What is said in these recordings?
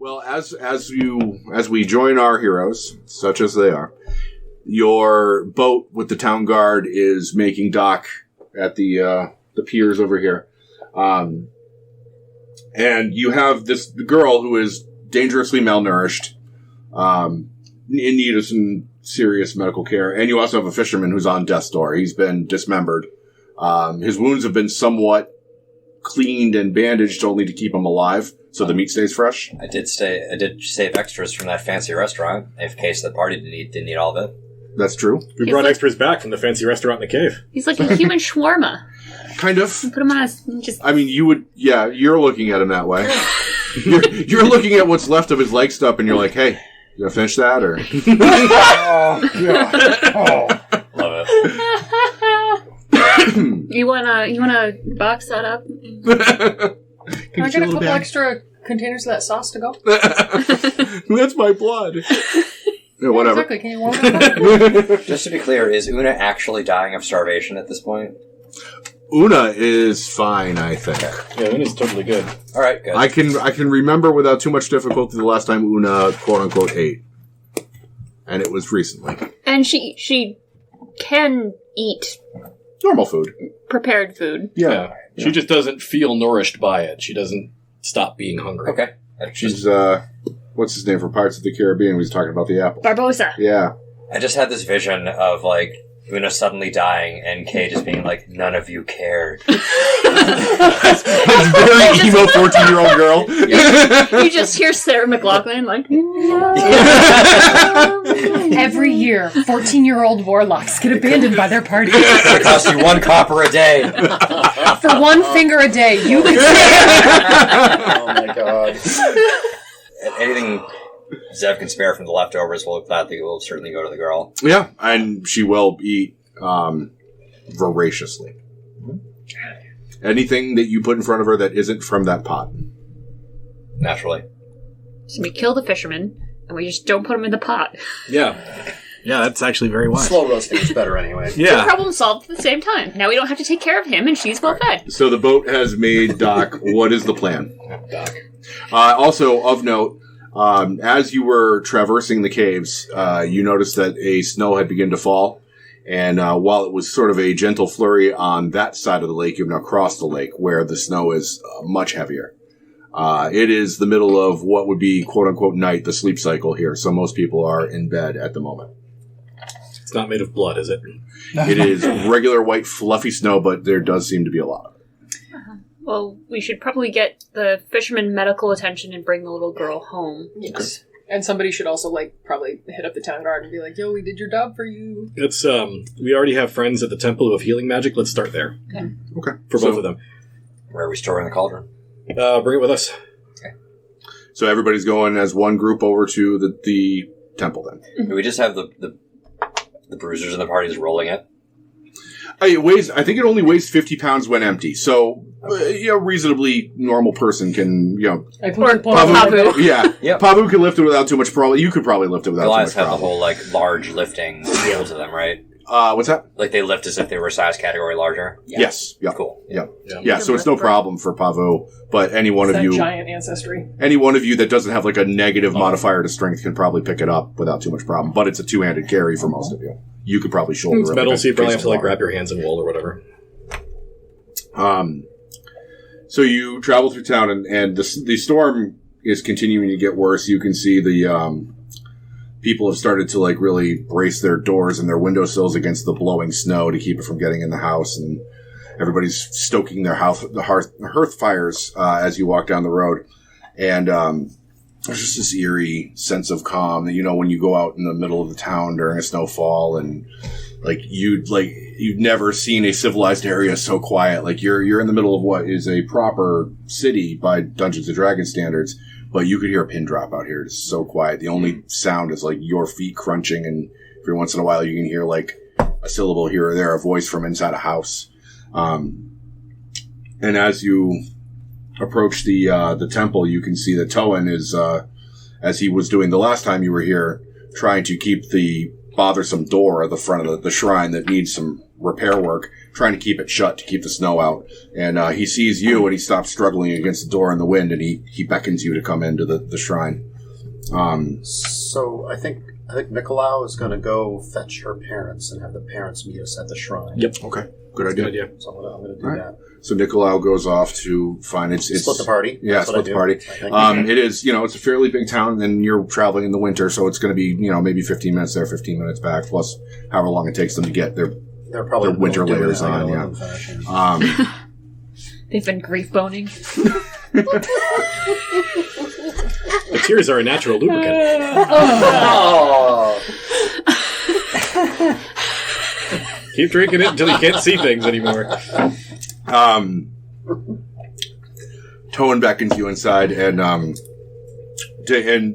Well, as we join our heroes, such as they are, your boat with the town guard is making dock at the piers over here. And you have this girl who is dangerously malnourished, in need of some serious medical care. And you also have a fisherman who's on death's door. He's been dismembered. His wounds have been somewhat cleaned and bandaged only to keep him alive, so the meat stays fresh. I did save extras from that fancy restaurant in case the party didn't need all of it. That's true. We brought extras back from the fancy restaurant in the cave. He's like a human shawarma. Kind of. You put him on just... I mean, you would... Yeah, you're looking at him that way. you're looking at what's left of his leg stuff, and you're like, hey, you gonna finish that, or... Oh, God. Oh. Love it. You wanna box that up? Can I get a couple extra containers of that sauce to go? That's my blood. Yeah, whatever. Exactly. Can you warm it up? Just to be clear, is Una actually dying of starvation at this point? Una is fine, I think. Yeah, Una's totally good. All right, good. I can remember without too much difficulty the last time Una, quote unquote, ate, and it was recently. And she can eat Normal food. prepared food. Yeah. She just doesn't feel nourished by it. She doesn't stop being hungry. Okay. She's what's his name from Pirates of the Caribbean? We was talking about the apple. Barbosa. Yeah. I just had this vision of, like, Una suddenly dying and Kay just being like, none of you cared. That's very emo 14-year-old girl. You just hear Sarah McLachlan like... Every year, 14-year-old warlocks get abandoned by their party. It's going to cost you 1 copper a day. For 1 finger a day, you can Oh, my God. And anything Zev can spare from the leftovers will certainly go to the girl. Yeah, and she will eat voraciously. Anything that you put in front of her that isn't from that pot. Naturally. So we kill the fisherman, and we just don't put him in the pot. Yeah. Yeah, that's actually very wise. Slow roasting is better anyway. Yeah. Problem solved at the same time. Now we don't have to take care of him, and she's well fed. So the boat has made dock. What is the plan? Doc. Also, of note, as you were traversing the caves, you noticed that a snow had begun to fall. And while it was sort of a gentle flurry on that side of the lake, you've now crossed the lake where the snow is much heavier. It is the middle of what would be, quote-unquote, night, the sleep cycle here. So most people are in bed at the moment. It's not made of blood, is it? It is regular white fluffy snow, but there does seem to be a lot of it. Well, we should probably get the fisherman medical attention and bring the little girl home. Yes. And somebody should also, probably hit up the town guard and be like, yo, we did your job for you. It's, we already have friends at the Temple of Healing Magic. Let's start there. Okay. For both of them. Where are we storing the cauldron? Bring it with us. Okay. So everybody's going as one group over to the temple then. Do we just have the bruisers in the parties rolling it? I think it only weighs 50 pounds when empty. So, reasonably normal person can, I put Or the point Pabu. yeah. Yep. Pabu can lift it without too much problem. You could probably lift it without Goliaths too much have the problem. whole, large lifting deal to them, right? What's that? Like, they lift as if they were size category larger? Yeah. Yes. Yeah. Cool. Yeah, so it's no problem for Pavu, but any one of that you giant ancestry. that doesn't have a negative modifier to strength can probably pick it up without too much problem. But it's a two-handed carry for most of you. You could probably shoulder It's it. metal, like a so you probably case have to of wrap your hands in wool or whatever. So you travel through town, and the storm is continuing to get worse. You can see the people have started to really brace their doors and their windowsills against the blowing snow to keep it from getting in the house, and everybody's stoking their hearth fires as you walk down the road, and there's just this eerie sense of calm that when you go out in the middle of the town during a snowfall and you've never seen a civilized area so quiet. You're in the middle of what is a proper city by Dungeons and Dragons standards, but you could hear a pin drop out here. It's so quiet. The only sound is your feet crunching, and every once in a while you can hear a syllable here or there, a voice from inside a house. And as you approach the temple, you can see that Toan is, as he was doing the last time you were here, trying to keep the bothersome door at the front of the shrine that needs some repair work, trying to keep it shut to keep the snow out. And he sees you, and he stops struggling against the door in the wind, and he beckons you to come into the shrine. So I think Nicolau is going to go fetch her parents and have the parents meet us at the shrine. Yep. Okay. Good idea. So I'm going to do that. So Nicolau goes off to find it's split the party. Yeah, split the party. It is, it's a fairly big town, and you're traveling in the winter, so it's going to be, maybe 15 minutes there, 15 minutes back, plus however long it takes them to get their winter layers on. Yeah. They've been grief boning. The tears are a natural lubricant. Oh. Keep drinking it until you can't see things anymore. Toan beckons you inside, and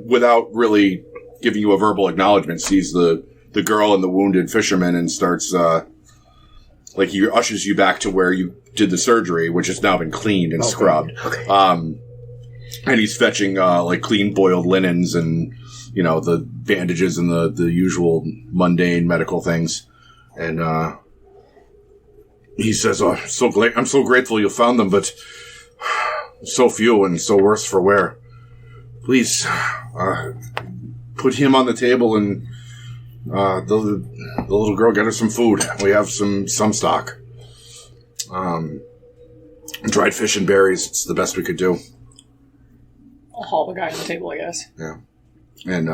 without really giving you a verbal acknowledgement, sees the girl and the wounded fisherman, and starts he ushers you back to where you did the surgery, which has now been cleaned and scrubbed. Okay. And he's fetching clean boiled linens and the bandages and the usual mundane medical things. And he says, "Oh, I'm so grateful you found them, but so few and so worse for wear. Please, put him on the table, and the little girl get her some food. We have some stock. Dried fish and berries. It's the best we could do." I'll haul the guy on the table, I guess. Yeah. And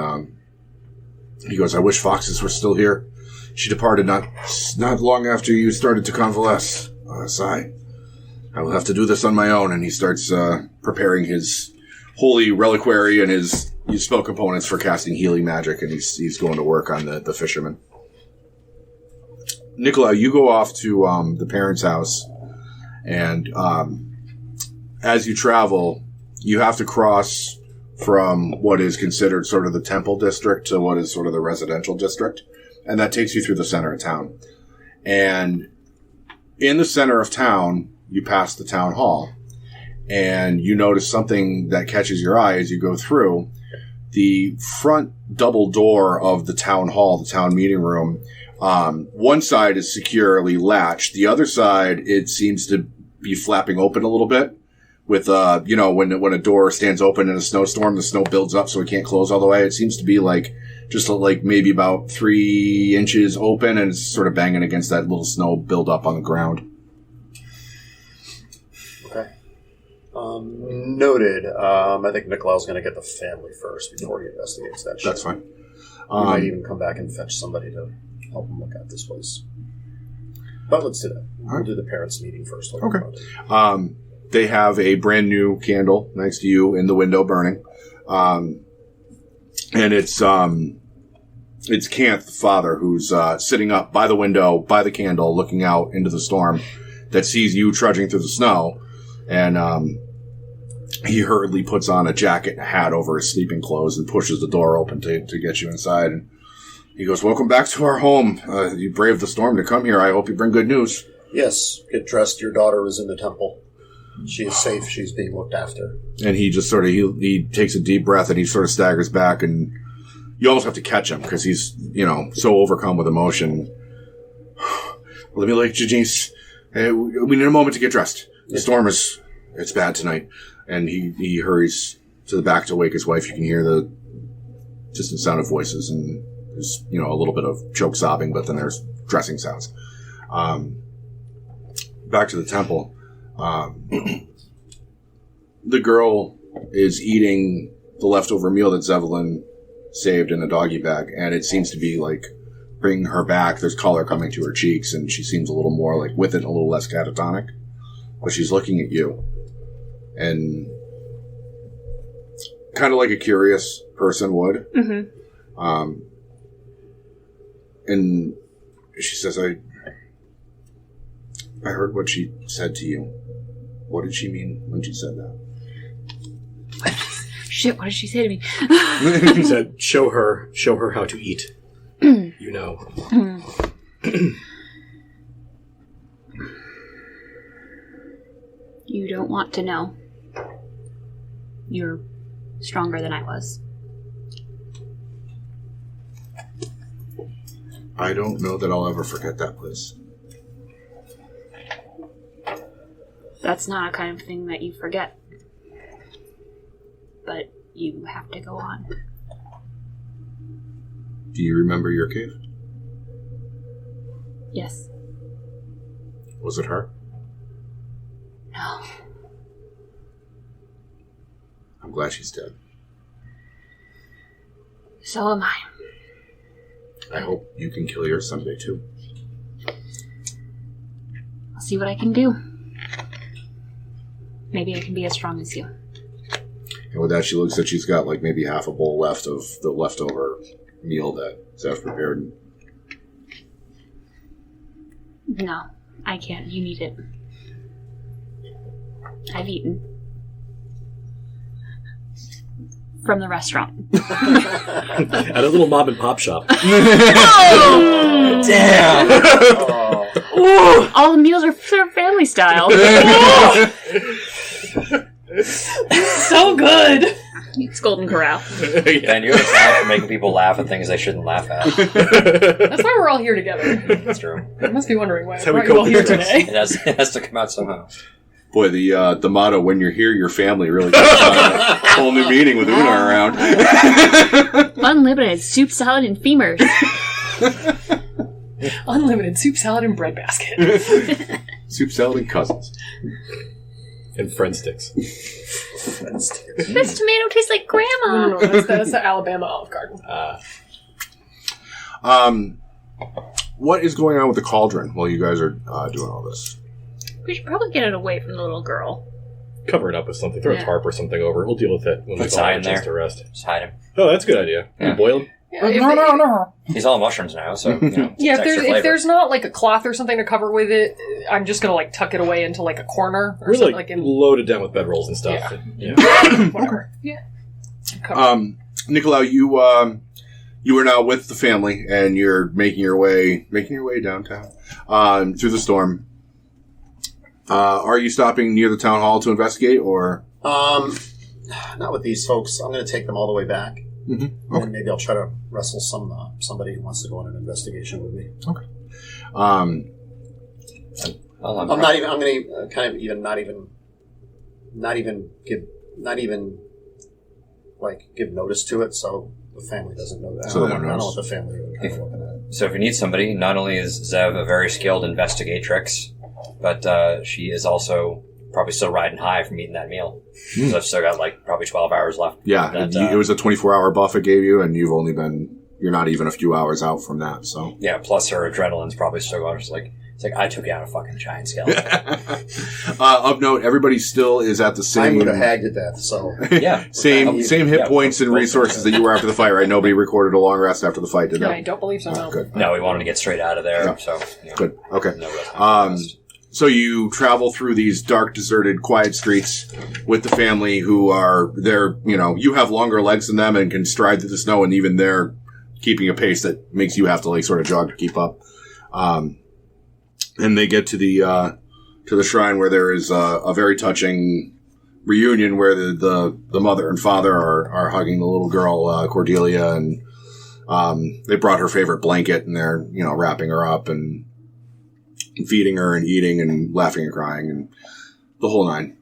he goes, "I wish foxes were still here. She departed not long after you started to convalesce. Sigh. I will have to do this on my own." And he starts preparing his holy reliquary and his spell components for casting healing magic, and he's going to work on the fisherman. Nicolau, you go off to the parents' house, and as you travel, you have to cross from what is considered sort of the temple district to what is sort of the residential district. And that takes you through the center of town. And in the center of town, you pass the town hall. And you notice something that catches your eye as you go through. The front double door of the town hall, the town meeting room, one side is securely latched. The other side, it seems to be flapping open a little bit. With, when a door stands open in a snowstorm, the snow builds up so it can't close all the way. It seems to be just maybe about 3 inches open, and it's sort of banging against that little snow buildup on the ground. Okay. Noted. I think Nicolau's going to get the family first before he investigates that shit. That's fine. He might even come back and fetch somebody to help him look at this place. But let's do that. We'll do the parents' meeting first. Okay. They have a brand new candle next to you in the window burning. And it's Canth, the father, who's sitting up by the window, by the candle, looking out into the storm that sees you trudging through the snow. And he hurriedly puts on a jacket and a hat over his sleeping clothes and pushes the door open to get you inside. And he goes, "Welcome back to our home. You braved the storm to come here. I hope you bring good news." "Yes, get dressed. Your daughter is in the temple. She is safe. She's being looked after." And he just sort of, he takes a deep breath and he sort of staggers back, and you almost have to catch him because he's, so overcome with emotion. "Let me like Janice. We need a moment to get dressed. The storm it's bad tonight." And he hurries to the back to wake his wife. You can hear the distant sound of voices, and there's, a little bit of choke sobbing, but then there's dressing sounds. Back to the temple. The girl is eating the leftover meal that Zevelin saved in a doggy bag, and it seems to be bringing her back. There's color coming to her cheeks, and she seems a little more with it, a little less catatonic. But she's looking at you, and kind of like a curious person would. Mm-hmm. And she says, I heard what she said to you. What did she mean when she said that?" Shit, what did she say to me? She said, show her how to eat. You know. You don't want to know. You're stronger than I was. I don't know that I'll ever forget that place. That's not a kind of thing that you forget. But you have to go on. Do you remember your cave? Yes. Was it her? No. I'm glad she's dead. So am I. I hope you can kill her someday, too. I'll see what I can do. Maybe I can be as strong as you. And with that, she looks like she's got like maybe half a bowl left of the leftover meal that Zev prepared. No, I can't. You need it. I've eaten. From the restaurant. At a little mom and pop shop. Oh! Damn! Ooh, all the meals are family style. So good. It's Golden Corral. Ben, you're the guy for making people laugh at things they shouldn't laugh at. That's why we're all here together. That's true. You must be wondering why I how we brought you all cope here with this. today. It has to come out somehow. Boy, the motto, when you're here, your family really takes on a whole new meaning with Una around. Unlimited soup, salad, and femurs. Unlimited soup, salad, and bread basket. Soup, salad, and cousins. And friend sticks. This tomato tastes like grandma. No, that's the Alabama Olive Garden. What is going on with the cauldron while you guys are doing all this? We should probably get it away from the little girl. Cover it up with something. Throw a Yeah. tarp or something over it. We'll deal with it when Put we've all had Zion a chance there. to rest. Just hide him. Oh, that's a good idea. Yeah. You boil him? Yeah, No. He's all mushrooms now, so you know. Yeah, it's if extra if flavor. there's not like a cloth or something to cover with it, I'm just gonna like tuck it away into like a corner or We're something like, like in loaded down with bedrolls and stuff. Yeah. Yeah. whatever. Yeah. Cover. Nicolau, you are now with the family, and you're making your way downtown through the storm. Are you stopping near the town hall to investigate, or? Not with these folks. I'm going to take them all the way back. Mm-hmm. And maybe I'll try to wrestle somebody who wants to go on an investigation with me. Okay. Well, I'm not even. I'm going to kind of even not even give notice to it, so the family doesn't know that. So they I don't don't know. know what the family are kind of looking at. So if you need somebody, not only is Zev a very skilled investigatrix, but she is also probably still riding high from eating that meal. So I've still got like probably 12 hours left. Yeah, That, it was a 24-hour buff it gave you, and you're not even a few hours out from that, so. Yeah, plus her adrenaline's probably still going. It's like I took out a fucking giant skeleton. Of note, everybody still is at the I same. would have hagged to death, so. Yeah. Same hit Yeah, points and both- resources that you were after the fight, right? Nobody recorded a long rest after the fight, did I they? don't believe so. No. Good. No, we wanted to get straight out of there, Yeah. so you know, Good. Okay. no real time for rest. So you travel through these dark, deserted, quiet streets with the family who are there. You know, you have longer legs than them and can stride through the snow, and even they're keeping a pace that makes you have to like sort of jog to keep up. And they get to the shrine where there is a very touching reunion where the mother and father are hugging the little girl Cordelia, and they brought her favorite blanket and they're wrapping her up and feeding her and eating and laughing and crying and the whole nine.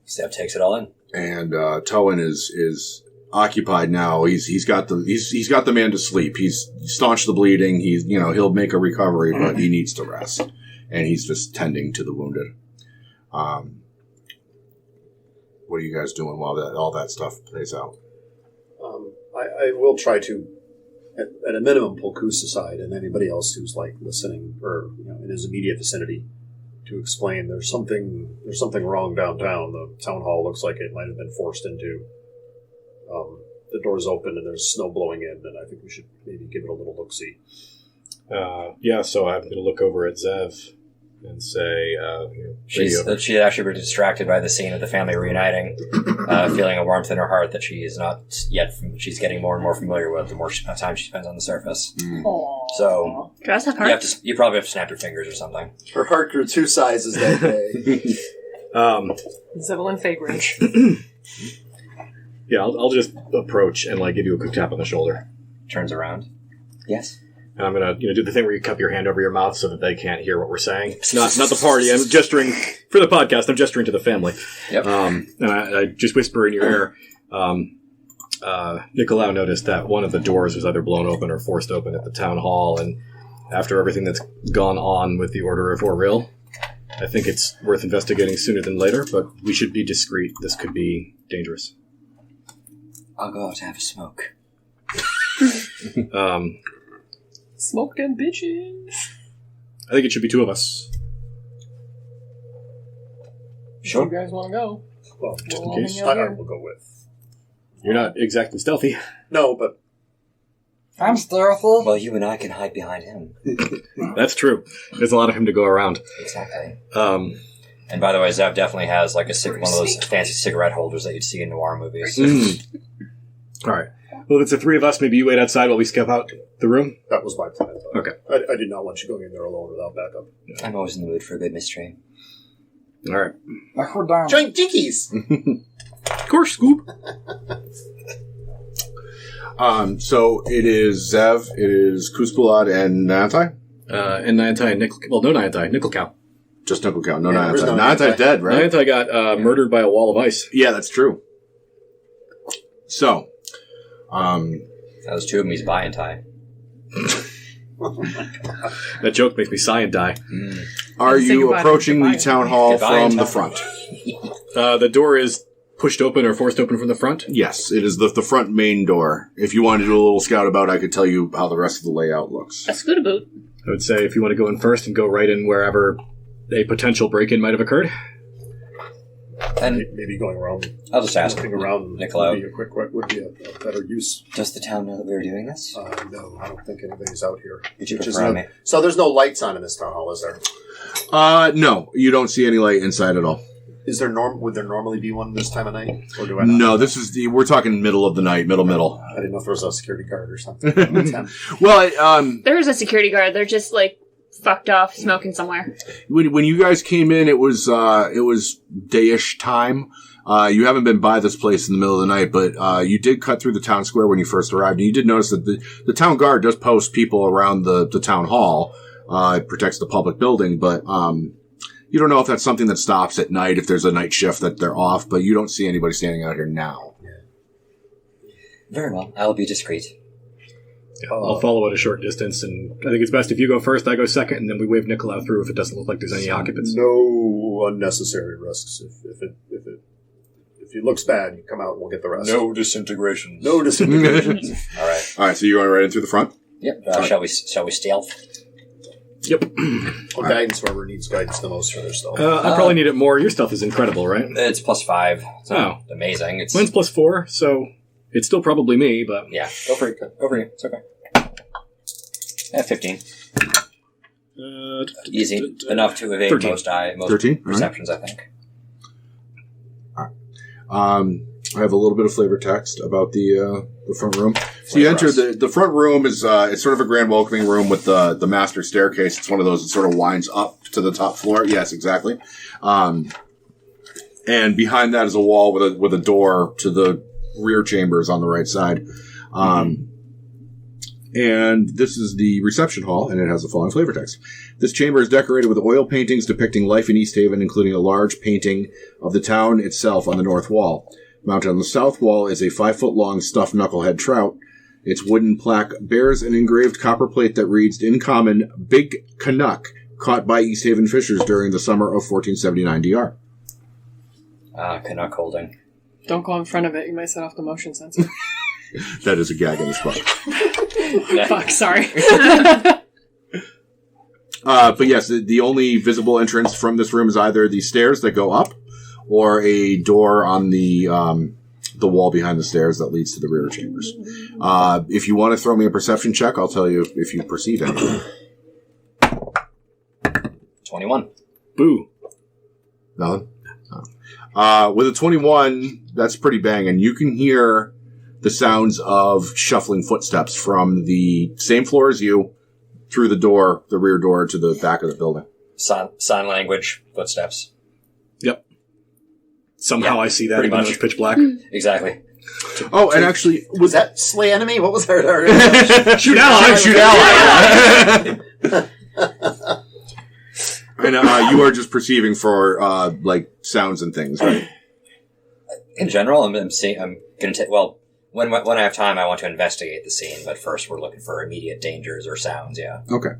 Zev takes it all in. And Towan is occupied now. He's got the man to sleep. He's staunched the bleeding. He'll make a recovery, but he needs to rest. And he's just tending to the wounded. What are you guys doing while all that stuff plays out? I will try to, at a minimum, pull Koos aside and anybody else who's like listening or in his immediate vicinity to explain there's something wrong downtown. The town hall looks like it might have been forced into. The door's open and there's snow blowing in, and I think we should maybe give it a little look-see. Yeah, so I'm going to look over at Zev and say, She'd actually been distracted by the scene of the family reuniting, feeling a warmth in her heart that she is not yet. She's getting more and more familiar with the more time she spends on the surface. Aww. So Does have heart? you probably have to snap your fingers or something. Her heart grew 2 sizes that day. Zeppelin Fagridge. Yeah, I'll just approach and give you a quick tap on the shoulder. Turns around. Yes. And I'm going to do the thing where you cup your hand over your mouth so that they can't hear what we're saying. It's not the party. I'm gesturing for the podcast. I'm gesturing to the family. Yep. And I just whisper in your ear. Nicolau noticed that one of the doors was either blown open or forced open at the town hall. And after everything that's gone on with the Order of Orville, I think it's worth investigating sooner than later. But we should be discreet. This could be dangerous. I'll go out to have a smoke. Smoke them bitches. I think it should be two of us. Sure. If you guys want to go? Well, Just We'll in all case. hang out I here. will go with. You're not exactly stealthy. No, but I'm stealthy. Well, you and I can hide behind him. That's true. There's a lot of him to go around. Exactly. And by the way, Zev definitely has like one of those fancy cigarette holders that you'd see in noir movies. All right. Well, if it's the three of us, maybe you wait outside while we scope out the room. that was my plan. Okay. I did not want you going in there alone without backup. I'm always in the mood for a good mystery. All right. Giant dickies! Of course, Scoop. So it is Zev, it is Kuspalad and Natai? And Niantai and no Niantai, Nicolau. Just Nicolau, no Yeah, there's Natai. no Natai Niantai. dead, right? Niantai got murdered by a wall of ice. Yeah, that's true. So, That was two of them. He's bi and tie. That joke makes me sigh and die. are Say you goodbye. approaching the Goodbye. town hall Goodbye, from the town. front? The door is pushed open or forced open from the front. Yes, it is the front main door. If you wanted to do a little scout about, I could tell you how the rest of the layout looks. A scooter boot. I would say if you want to go in first and go right in wherever a potential break-in might have occurred. And Maybe going around, I'll just ask looking around Nicolau. would be a better use. Does the town know that we were doing this? No, I don't think anybody's out here. Would you Which is prefer no- me? So there's no lights on in this town hall, is there? No, you don't see any light inside at all. Is there would there normally be one this time of night? Or do I not No, know? this is we're talking middle of the night, middle. I didn't know if there was a security guard or something. Well, There is a security guard. They're just like fucked off, smoking somewhere. when you guys came in, it was dayish time. You haven't been by this place in the middle of the night, but you did cut through the town square when you first arrived, and you did notice that the town guard does post people around the town hall. It protects the public building, but you don't know if that's something that stops at night, if there's a night shift that they're off, but you don't see anybody standing out here now. Very well. I'll be discreet. Yeah, I'll follow at a short distance, and I think it's best if you go first, I go second, and then we wave Nicolau through if it doesn't look like there's any occupants. No unnecessary risks. If it looks bad, you come out and we'll get the rest. No disintegration. No disintegration. All right. All right, so you're going right in through the front? Yep. Shall we stealth? Yep. Well, guidance, whoever needs guidance the most for their stuff. I probably need it more. Your stuff is incredible, right? It's +5. It's not Oh. amazing. It's Mine's +4, so it's still probably me, but... yeah. Go for it. Over here. It's okay. 15. Easy enough to evade 13. most 13? perceptions, I think. I have a little bit of flavor text about the front room. So you enter the front room is it's sort of a grand welcoming room with the master staircase. It's one of those that sort of winds up to the top floor. Yes, exactly. And behind that is a wall with a door to the rear chambers on the right side. And this is the reception hall, and it has the following flavor text. This chamber is decorated with oil paintings depicting life in East Haven, including a large painting of the town itself on the north wall. Mounted on the south wall is a 5-foot-long stuffed knucklehead trout. Its wooden plaque bears an engraved copper plate that reads, in common, Big Canuck, caught by East Haven fishers during the summer of 1479 DR. Canuck holding. Don't go in front of it. You might set off the motion sensor. That is a gag in the spot. Fuck, sorry. But yes, the only visible entrance from this room is either the stairs that go up or a door on the wall behind the stairs that leads to the rear chambers. If you want to throw me a perception check, I'll tell you if you perceive anything. 21. Boo. Nothing? No. With a 21, that's pretty banging. You can hear the sounds of shuffling footsteps from the same floor as you through the door, the rear door to the back of the building. Sign language, footsteps. Yep. Somehow Yeah, I see that pretty even though much. it's pitch black. Exactly. Oh, and actually, was that slay enemy? What was our shoot ally? Shoot ally. And you are just perceiving for like sounds and things, right? In general, I'm going to take. Well, when I have time, I want to investigate the scene. But first, we're looking for immediate dangers or sounds. Yeah. Okay.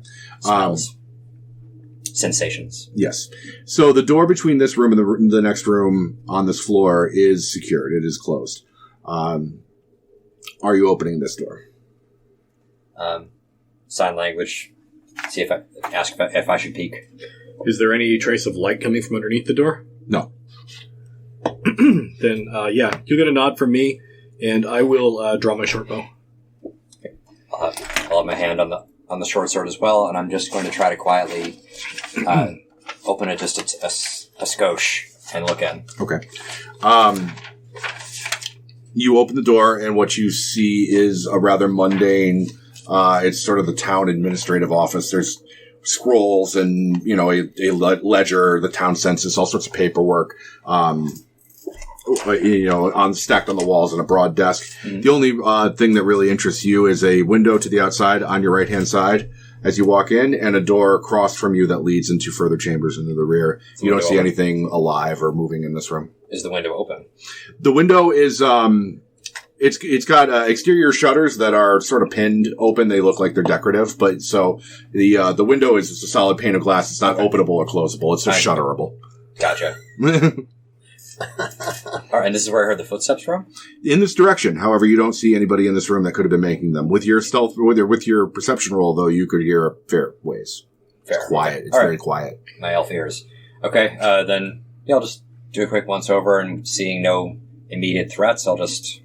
Smells. Sensations. Yes. So the door between this room and the next room on this floor is secured. It is closed. Are you opening this door? Sign language. See if I should peek. Is there any trace of light coming from underneath the door? No. Then, yeah, you'll get a nod from me, and I will draw my short bow. Okay. I'll have my hand on the short sword as well, and I'm just going to try to quietly open it just a skosh and look in. Okay. You open the door, and what you see is a rather mundane. It's sort of the town administrative office. There's scrolls and, you know, a ledger, the town census, all sorts of paperwork, you know, stacked on the walls on a broad desk. Mm-hmm. The only thing that really interests you is a window to the outside on your right-hand side as you walk in, and a door across from you that leads into further chambers into the rear. You don't see anything alive or moving in this room. Is the window open? The window is... It's got exterior shutters that are sort of pinned open. They look like they're decorative, but so the window is just a solid pane of glass. It's not openable or closable. It's just shutterable. Gotcha. All right, and this is where I heard the footsteps from? In this direction. However, you don't see anybody in this room that could have been making them. With your stealth, with your perception roll, though, you could hear a fair ways. Fair. It's quiet. Okay. It's very quiet. My elf ears. Okay, then I'll just do a quick once over, and seeing no immediate threats, I'll just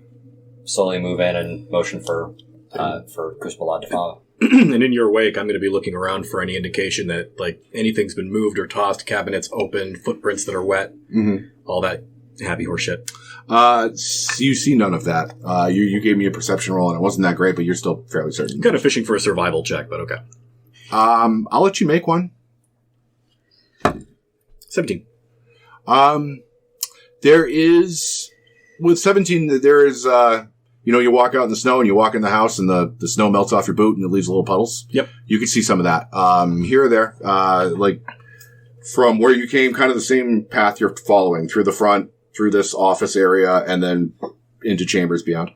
slowly move in and motion for Kuspalad to follow. And in your wake, I'm going to be looking around for any indication that, like, anything's been moved or tossed, cabinets open, footprints that are wet, all that happy horse shit. You see none of that. You gave me a perception roll, and it wasn't that great, but you're still fairly certain. Kind of fishing for a survival check, but okay. I'll let you make one. 17. There is... With 17, there is, you walk out in the snow and you walk in the house and the snow melts off your boot and it leaves little puddles. Yep. You can see some of that. Here or there, like from where you came, kind of the same path you're following through the front, through this office area, and then into chambers beyond.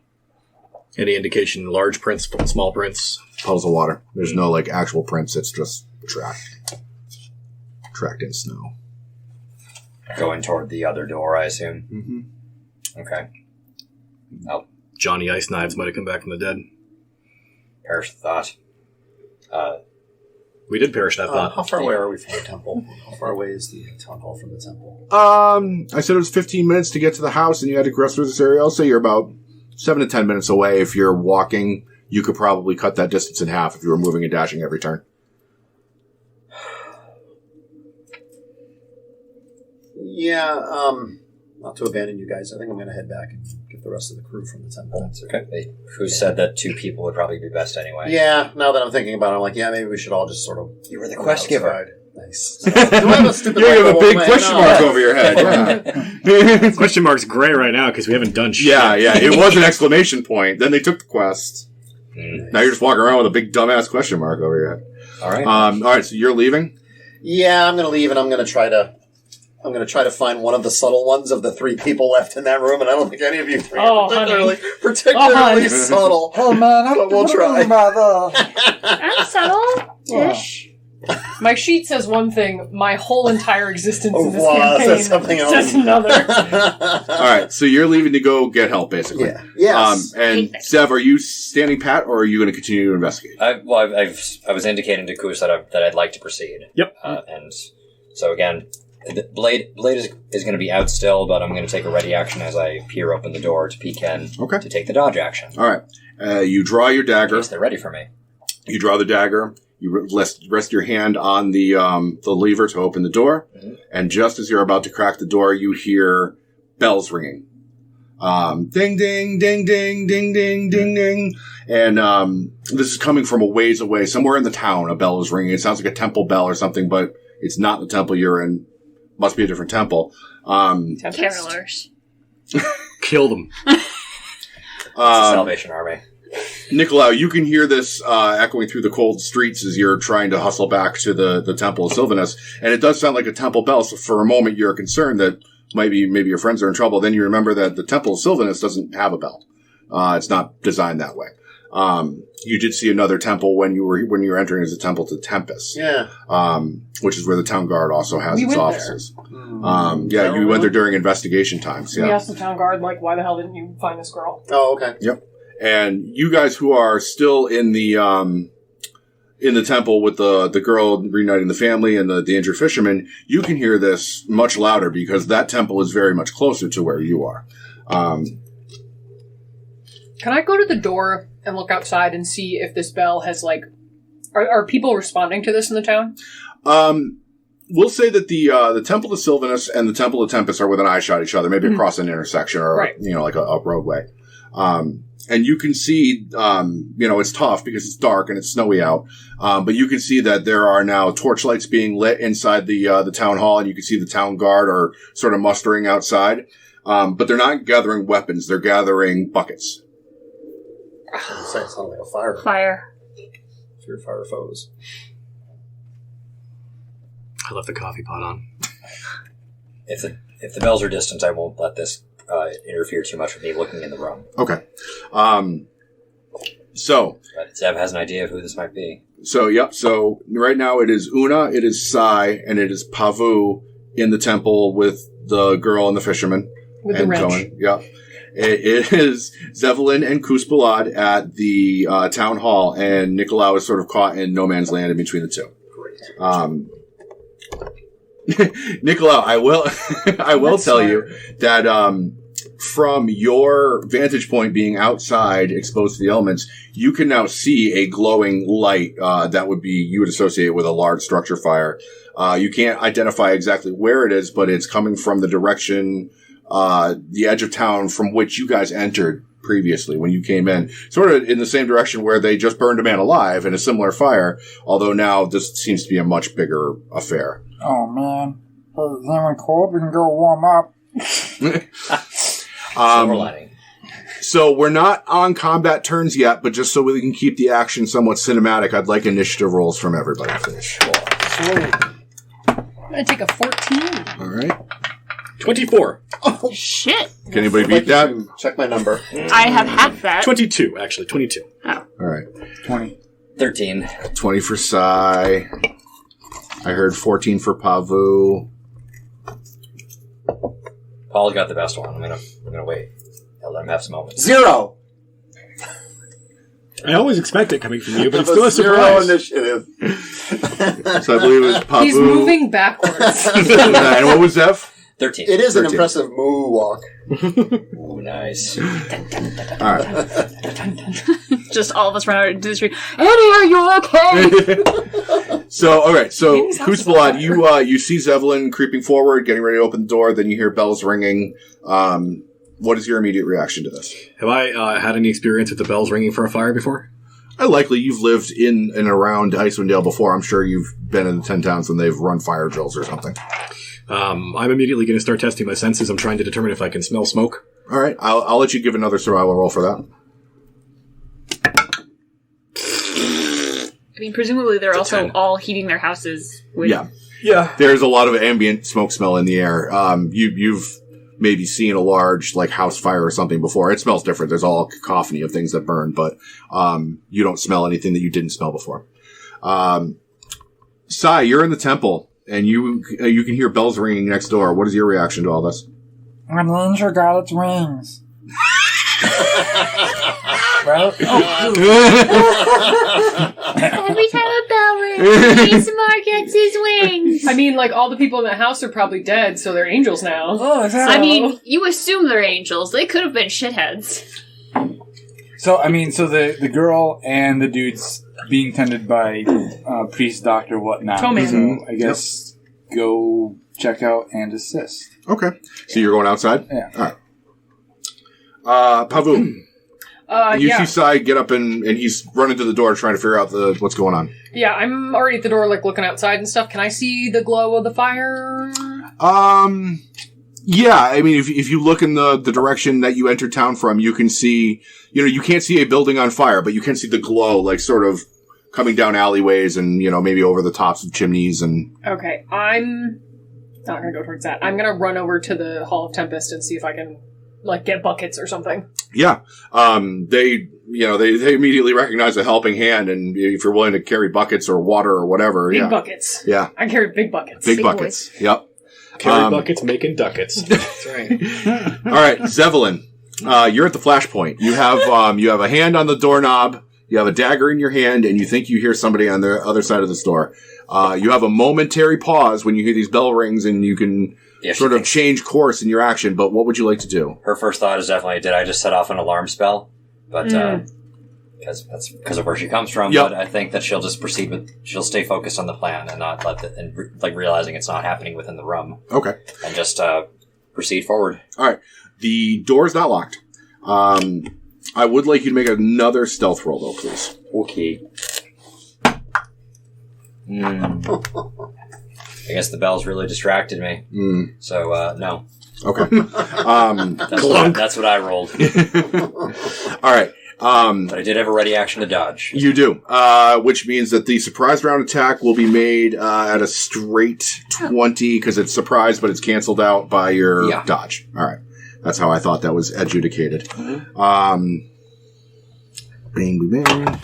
Any indication, large prints, small prints? Puddles of water. There's no, like, actual prints. It's just tracked in snow. Going toward the other door, I assume. Mm-hmm. Okay. Johnny Ice Knives might have come back from the dead. Perish the thought. We did perish that thought. How far away are we from the temple? How far away is the town hall from the temple? I said it was 15 minutes to get to the house, and you had to cross through this area. I'll say you're about 7 to 10 minutes away. If you're walking, you could probably cut that distance in half if you were moving and dashing every turn. Yeah, not to abandon you guys. I think I'm going to head back and get the rest of the crew from the temple. That's okay. Who said that 2 people would probably be best anyway? Yeah, now that I'm thinking about it, I'm like, yeah, maybe we should all just sort of... You were the quest giver. Nice. Do I have a stupid you have a big question mark over your head. Yeah. Question mark's gray right now because we haven't done shit. Yeah. It was an exclamation point. Then they took the quest. Now you're just walking around with a big dumbass question mark over your head. All right. All right, so you're leaving? Yeah, I'm going to leave, and I'm going to try to find one of the subtle ones of the 3 people left in that room, and I don't think any of you 3 are particularly subtle. Oh man, but we'll try. I'm subtle-ish. My sheet says one thing. My whole entire existence in this says campaign something else. says another. All right, so you're leaving to go get help, basically. Yeah. Yes. And Zev, are you standing pat, or are you going to continue to investigate? I was indicating to Kus that I'd like to proceed. Yep. And so again, Blade is going to be out still, but I'm going to take a ready action as I peer open the door to peek in to take the dodge action. All right. You draw your dagger. In case they're ready for me. You draw the dagger. You rest your hand on the lever to open the door, and just as you're about to crack the door, you hear bells ringing. Ding, ding, ding, ding, ding, ding, ding, ding. And this is coming from a ways away. Somewhere in the town, a bell is ringing. It sounds like a temple bell or something, but it's not the temple you're in. Must be a different temple. Carolers. Kill them. Salvation Army. Nicolau, you can hear this echoing through the cold streets as you're trying to hustle back to the Temple of Sylvanus, and it does sound like a temple bell, so for a moment you're concerned that maybe your friends are in trouble. Then you remember that the Temple of Sylvanus doesn't have a bell. It's not designed that way. You did see another temple when you were entering as a temple to Tempest. Yeah. Which is where the town guard also has its offices. There. You went there during investigation times. Yeah. We asked the town guard, like, why the hell didn't you find this girl? Oh, okay. Yep. And you guys who are still in the temple with the girl reuniting the family and the injured fisherman, you can hear this much louder because that temple is very much closer to where you are. Can I go to the door and look outside and see if this bell has, like... Are people responding to this in the town? We'll say that the Temple of Sylvanus and the Temple of Tempest are within eyeshot of each other, maybe across an intersection or, right. Like a roadway. And you can see, it's tough because it's dark and it's snowy out. But you can see that there are now torchlights being lit inside the town hall, and you can see the town guard are sort of mustering outside. But they're not gathering weapons; they're gathering buckets. It sounds like a fire. Fire. Fear fire foes. I left the coffee pot on. If the bells are distant, I won't let this interfere too much with me looking in the room. Okay. So. But Zev has an idea of who this might be. So, yep. So, right now it is Una, it is Sai, and it is Pavu in the temple with the girl and the fisherman. With the wrench. Cohen. Yep. It is Zevelin and Kuspalad at the town hall, and Nicolau is sort of caught in no man's land in between the two. Great. Nicolau, I will tell you that from your vantage point being outside, exposed to the elements, you can now see a glowing light that you would associate with a large structure fire. You can't identify exactly where it is, but it's coming from the direction, the edge of town from which you guys entered previously when you came in. Sort of in the same direction where they just burned a man alive in a similar fire, although now this seems to be a much bigger affair. Oh, man. Hey, is anyone cold? We can go warm up. Silver lining. So we're not on combat turns yet, but just so we can keep the action somewhat cinematic, I'd like initiative rolls from everybody. Sweet. I'm going to take a 14. All right. 24. Oh, shit. Can anybody beat that? Check my number. I have half that. 22, actually. 22. Oh. All right. 20. 13. 20 for Sai. I heard 14 for Pavu. Paul got the best one. I'm gonna wait. I'll let him have some moments. 0. I always expect it coming from you, but it's Have still a zero surprise. initiative. So I believe it was Pavu. He's moving backwards. And what was Zeph? 13. It is 13. an impressive moo walk. Ooh, nice. All right. Just all of us run out into the street. Eddie, are you okay? So, all right. So, Maybe sounds Kuspalad, you see Zevelin creeping forward, getting ready to open the door. Then you hear bells ringing. What is your immediate reaction to this? Have I had any experience with the bells ringing for a fire before? Likely you've lived in and around Icewind Dale before. I'm sure you've been in the 10 towns when they've run fire drills or something. I'm immediately going to start testing my senses. I'm trying to determine if I can smell smoke. All right. I'll let you give another survival roll for that. I mean, presumably they're It's a also 10. all heating their houses with... Yeah. There's a lot of ambient smoke smell in the air. You've maybe seen a large, house fire or something before. It smells different. There's all a cacophony of things that burn, but you don't smell anything that you didn't smell before. Sai, you're in the temple, and you can hear bells ringing next door. What is your reaction to all this? An angel got its wings. Well, Every time a bell rings, ASMR gets his wings. I mean, all the people in the house are probably dead, so they're angels now. oh, is that I mean, you assume they're angels. They could have been shitheads. So the girl and the dude's being tended by priest, doctor, whatnot. Toeman. So I guess go check out and assist. Okay. So you're going outside? Yeah. All right. Pavu. You see Sai get up and he's running to the door trying to figure out what's going on. Yeah, I'm already at the door, looking outside and stuff. Can I see the glow of the fire? Yeah, I mean, if you look in the direction that you entered town from, you can see, you can't see a building on fire, but you can see the glow, like, sort of coming down alleyways and, maybe over the tops of chimneys and... Okay, I'm not going to go towards that. I'm going to run over to the Hall of Tempest and see if I can, get buckets or something. Yeah. They immediately recognize a helping hand, and if you're willing to carry buckets or water or whatever... Big buckets. Yeah. I carry big buckets. Big buckets. Boys. Yep. Carry buckets, making ducats. That's right. All right, Zevelin, you're at the flashpoint. You have a hand on the doorknob, you have a dagger in your hand, and you think you hear somebody on the other side of the store. You have a momentary pause when you hear these bell rings, and you can sort of change course in your action, but what would you like to do? Her first thought is definitely, did I just set off an alarm spell? But, because of where she comes from, yep. But I think that she'll just she'll stay focused on the plan and not realizing it's not happening within the room. Okay. And just proceed forward. All right. The door is not locked. I would like you to make another stealth roll, though, please. Okay. I guess the bells really distracted me. So, no. Okay. That's what I rolled. All right. But I did have a ready action to dodge. You do, which means that the surprise round attack will be made at a straight 20 because it's surprised, but it's canceled out by your dodge. All right. That's how I thought that was adjudicated. Bang, bang, bang.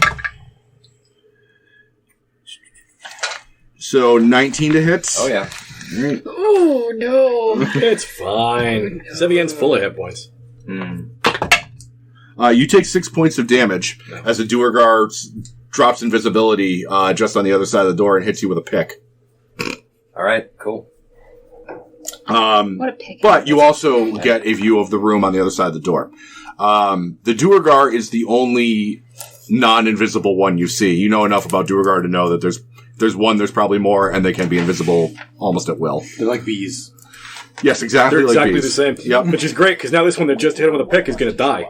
So 19 to hit. Oh, yeah. All right. Oh, no. It's fine. Zevian's full of hit points. You take 6 points of damage as a Duergar drops invisibility just on the other side of the door and hits you with a pick. All right, cool. What a pick. But you also get a view of the room on the other side of the door. The Duergar is the only non-invisible one you see. You know enough about Duergar to know that there's one, there's probably more, and they can be invisible almost at will. They're like bees. Yes, exactly. They're like exactly bees. the same. Yep. Which is great, because now this one that just hit him with a pick is going to die.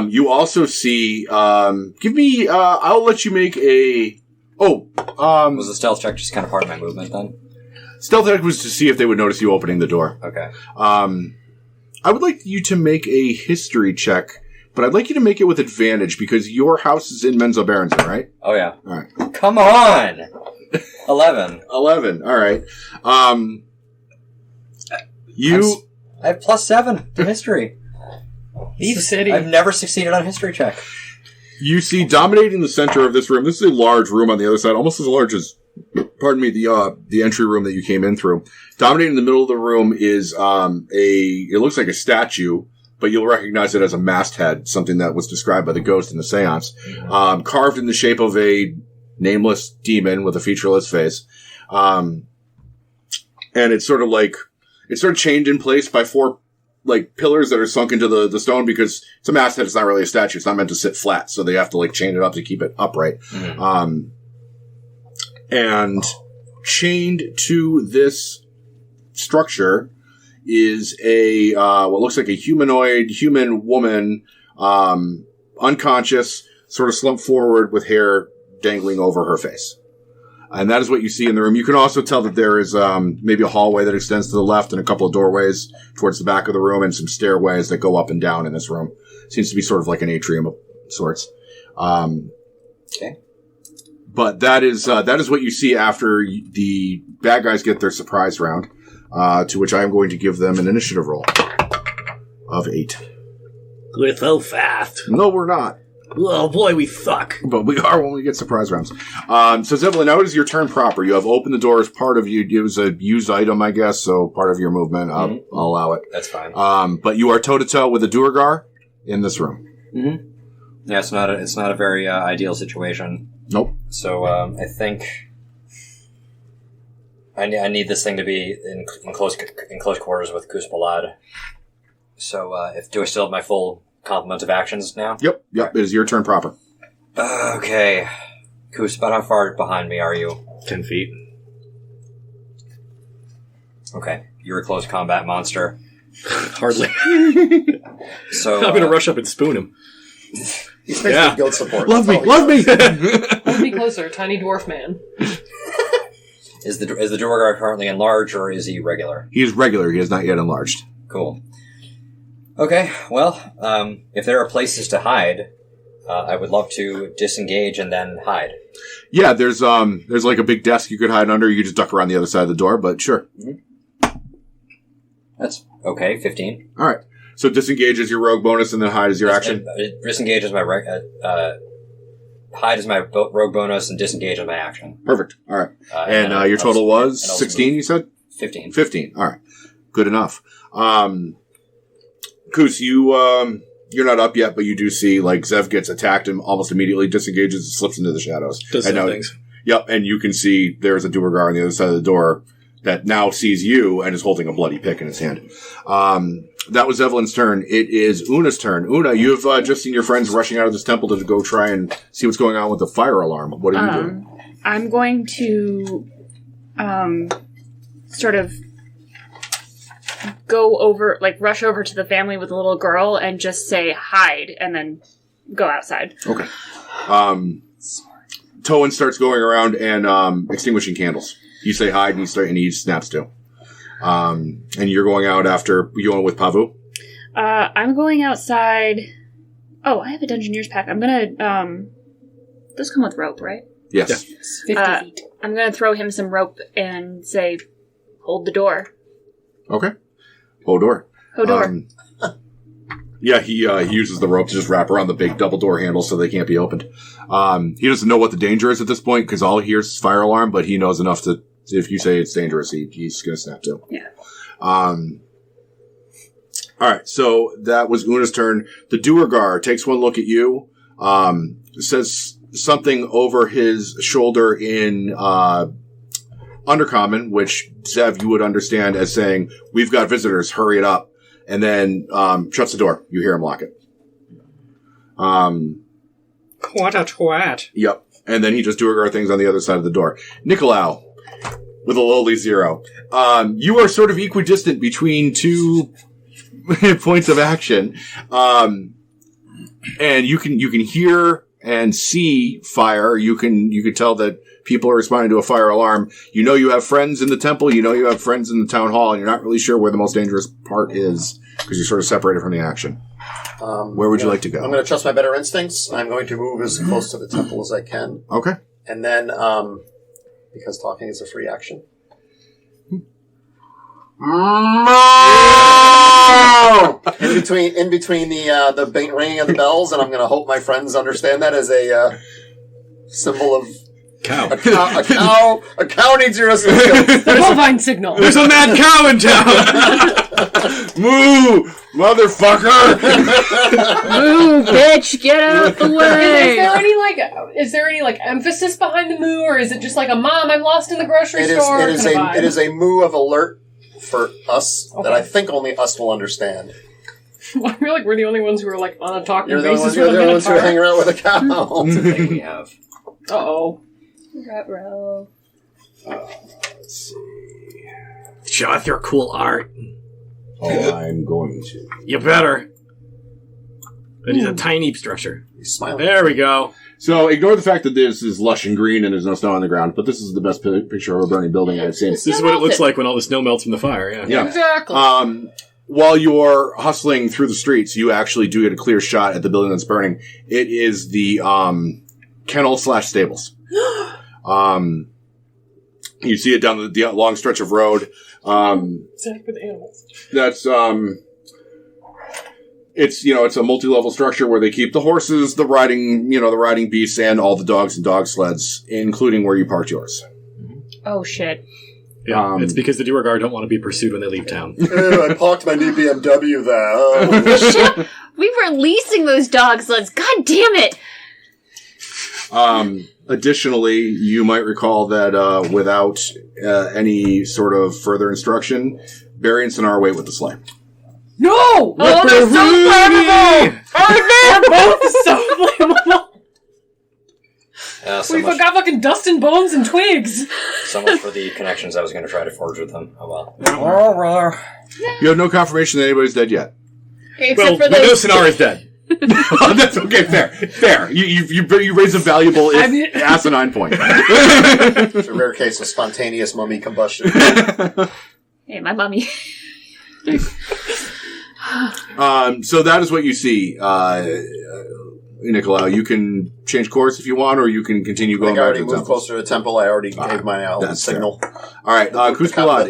You also see, give me, I'll let you make a, was the stealth check just kind of part of my movement then? stealth check was to see if they would notice you opening the door. Okay. I would like you to make a history check, but I'd like you to make it with advantage because your house is in Menzo Berenson, right? Oh, yeah. All right. Come on! 11. 11. All right. I have +7 to history. Thief City. I've never succeeded on a history check. You see dominating the center of this room. This is a large room on the other side, almost as large as, the entry room that you came in through. Dominating in the middle of the room is it looks like a statue, but you'll recognize it as a masthead, something that was described by the ghost in the seance. Carved in the shape of a nameless demon with a featureless face. And it's sort of chained in place by 4 pillars that are sunk into the stone because it's a masthead. It's not really a statue. It's not meant to sit flat. So they have to chain it up to keep it upright. Mm-hmm. And chained to this structure is a, what looks like a human woman, unconscious, sort of slumped forward with hair dangling over her face. And that is what you see in the room. You can also tell that there is maybe a hallway that extends to the left and a couple of doorways towards the back of the room and some stairways that go up and down in this room. Seems to be sort of like an atrium of sorts. Okay. But that is what you see after the bad guys get their surprise round, to which I am going to give them an initiative roll of 8. We're so fast. No, we're not. Oh boy, we suck. But we are when we get surprise rounds. So Zeppelin, now it is your turn proper. You have opened the door as part of you. It was a used item, I guess, so part of your movement. I'll allow it. That's fine. But you are toe-to-toe with a Duergar in this room. Mm-hmm. Yeah, it's not a very ideal situation. Nope. So I think I need this thing to be in close quarters with Kuspalad. So do I still have my full complement of actions now? Yep. It is your turn proper. Okay. Kus, about how far behind me are you? 10 feet. Okay. You're a close combat monster. Hardly. So I'm going to rush up and spoon him. He's basically guild support. Love me. Hold me closer, tiny dwarf man. Is the Duergar currently enlarged, or is he regular? He is regular. He is not yet enlarged. Cool. Okay, well, if there are places to hide, I would love to disengage and then hide. Yeah, there's like a big desk you could hide under. You could just duck around the other side of the door, but sure. Mm-hmm. That's okay, 15. All right. So disengage is your rogue bonus, and then hide is your action? Disengage is my... hide is my rogue bonus, and disengage is my action. Perfect. All right. And your total was 16, you said? 15. 15. All right. Good enough. Koos, you're not up yet, but you do see, like, Zev gets attacked and almost immediately disengages and slips into the shadows. Does some things. Yep, and you can see there's a Duergar on the other side of the door that now sees you and is holding a bloody pick in his hand. That was Evelyn's turn. It is Una's turn. Una, you've just seen your friends rushing out of this temple to go try and see what's going on with the fire alarm. What are you doing? I'm going to sort of go over, like, rush over to the family with the little girl and just say hide and then go outside. Okay. Towan starts going around and extinguishing candles. You say hide and he snaps to. And you're going out after, you going with Pavu? I'm going outside. Oh, I have a Dungeoneer's pack. I'm gonna, those come with rope, right? Yes. 50 feet. I'm gonna throw him some rope and say, hold the door. Okay. Hold door. Hold door. Yeah, he uses the rope to just wrap around the big double door handles so they can't be opened. He doesn't know what the danger is at this point because all he hears is fire alarm, but he knows enough to, if you say it's dangerous, he's going to snap to. Yeah. All right, so that was Una's turn. The Duergar takes one look at you, says something over his shoulder in Undercommon, which, Zev, you would understand as saying, "We've got visitors, hurry it up." And then shuts the door. You hear him lock it. What a twat. Yep. And then he just Duergar things on the other side of the door. Nicolau, with a lowly 0. You are sort of equidistant between two points of action. And you can hear and see fire. You can tell that people are responding to a fire alarm. You know you have friends in the temple. You know you have friends in the town hall. And you're not really sure where the most dangerous part is because you're sort of separated from the action. Where would you like to go? I'm going to trust my better instincts. I'm going to move as close to the temple as I can. Okay. And then, because talking is a free action. in between the ringing of the bells, and I'm going to hope my friends understand that as a symbol of cow. A cow needs your assistance. The bovine signal. There's a mad cow in town. Moo, motherfucker! Moo, bitch, get out the way! Is there any emphasis behind the moo, or is it just like a mom? I'm lost in the grocery store. It is a moo of alert for us that I think only us will understand. I feel like we're the only ones who are like on a talking basis. You're the only ones who are hanging around with a cow. That's the thing we have. Uh-oh. Ruh-roh. Let's see. Show off your cool art. Oh, I'm going to. You better. It is a tiny structure. He's smiling. There we go. So ignore the fact that this is lush and green and there's no snow on the ground, but this is the best picture of a burning building I've seen. This is what it looks like when all the snow melts from the fire, Yeah. Exactly. While you're hustling through the streets, you actually do get a clear shot at the building that's burning. It is the kennel/stables. You see it down the long stretch of road. Exactly with animals. That's it's a multi-level structure where they keep the horses, the riding beasts, and all the dogs and dog sleds, including where you parked yours. Oh, shit. Yeah, it's because the Duergar don't want to be pursued when they leave town. I parked my new BMW there. Oh. Shit! We were leasing those dog sleds. God damn it! Additionally, you might recall that without any sort of further instruction, Barry and Sonar wait with the sleigh. No! Oh, that's so flammable! They're both so flammable! So We much, got fucking dust and bones and twigs! so much for the connections I was going to try to forge with them. Oh well. You have no confirmation that anybody's dead yet. Except Well, for we know those... Sonar is dead. That's okay. Fair. You raise a valuable, asinine point. It's a rare case of spontaneous mummy combustion. Hey, my mummy. So that is what you see, Nicolau. You can change course if you want, or you can continue going back to the temple. I already moved closer to the temple. I already gave my owl signal. Fair. All right, Kuzkalat,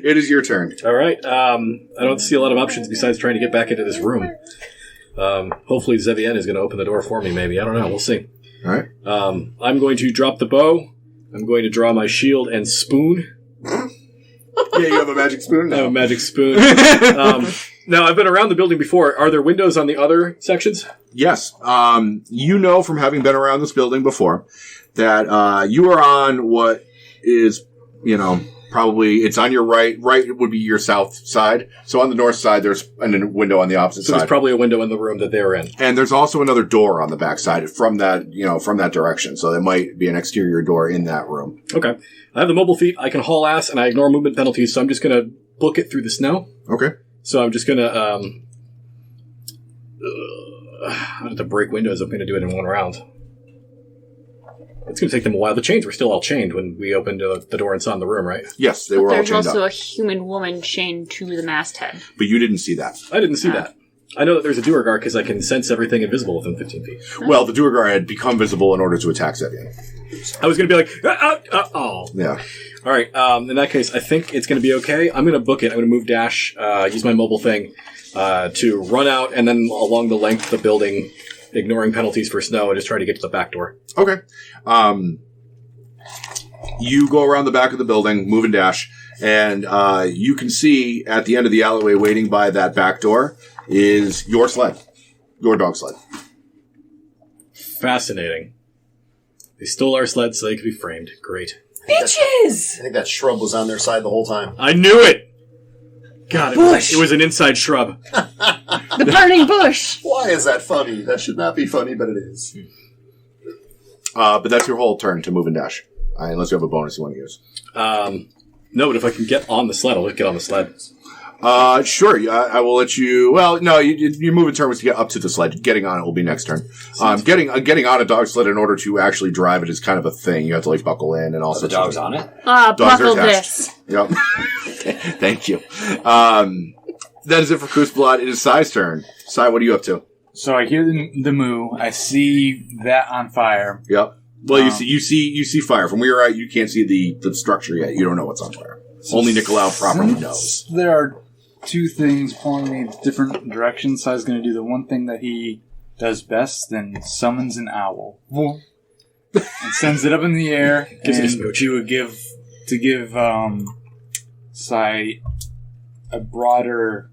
it is your turn. All right. I don't see a lot of options besides trying to get back into this room. Hopefully Zevien is going to open the door for me, maybe. I don't know. We'll see. All right. I'm going to drop the bow. I'm going to draw my shield and spoon. Yeah, you have a magic spoon now. I have a magic spoon. Now, I've been around the building before. Are there windows on the other sections? Yes. You know from having been around this building before that you are on what is, probably it's on your right. Right would be your south side. So on the north side, there's a window on the opposite side. So there's probably a window in the room that they're in. And there's also another door on the back side from that direction. So there might be an exterior door in that room. Okay. I have the mobile feet. I can haul ass, and I ignore movement penalties, so I'm just going to book it through the snow. Okay. So I'm just going to, I don't have to break windows. I'm going to do it in one round. It's going to take them a while. The chains were still all chained when we opened the door and saw in the room, right? Yes, they were all chained There's also up. a human woman chained to the masthead. But you didn't see that. I didn't see that. I know that there's a Duergar because I can sense everything invisible within 15 feet. Well, the Duergar had become visible in order to attack Zevien. I was going to be like, oh. Yeah. All right. In that case, I think it's going to be okay. I'm going to book it. I'm going to move dash, use my mobile thing to run out and then along the length of the building, ignoring penalties for snow, and just try to get to the back door. Okay. You go around the back of the building, move and dash, and you can see at the end of the alleyway waiting by that back door is your sled. Your dog sled. Fascinating. They stole our sled so they could be framed. Great. Bitches! I think that shrub was on their side the whole time. I knew it! God, it was an inside shrub. The burning bush! Why is that funny? That should not be funny, but it is. But that's your whole turn to move and dash. Unless you have a bonus you want to use. No, but if I can get on the sled, I'll just get on the sled. Sure. I will let you. Well, no, your moving turn was to get up to the sled. Getting on it will be next turn. Getting on a dog sled in order to actually drive it is kind of a thing. You have to buckle in and also. The dog's on it. Buckle this. Yep. Thank you. That is it for Kuzblood. It is Sai's turn. Sai, what are you up to? So I hear the moo. I see that on fire. Yep. Well, you see fire from where you're at. You can't see the structure yet. You don't know what's on fire. Only Nicolau properly knows. There are two things pulling me in different directions. Sai's going to do the one thing that he does best, then summons an owl. And sends it up in the air. Gives it a and smooch. to give Sai a broader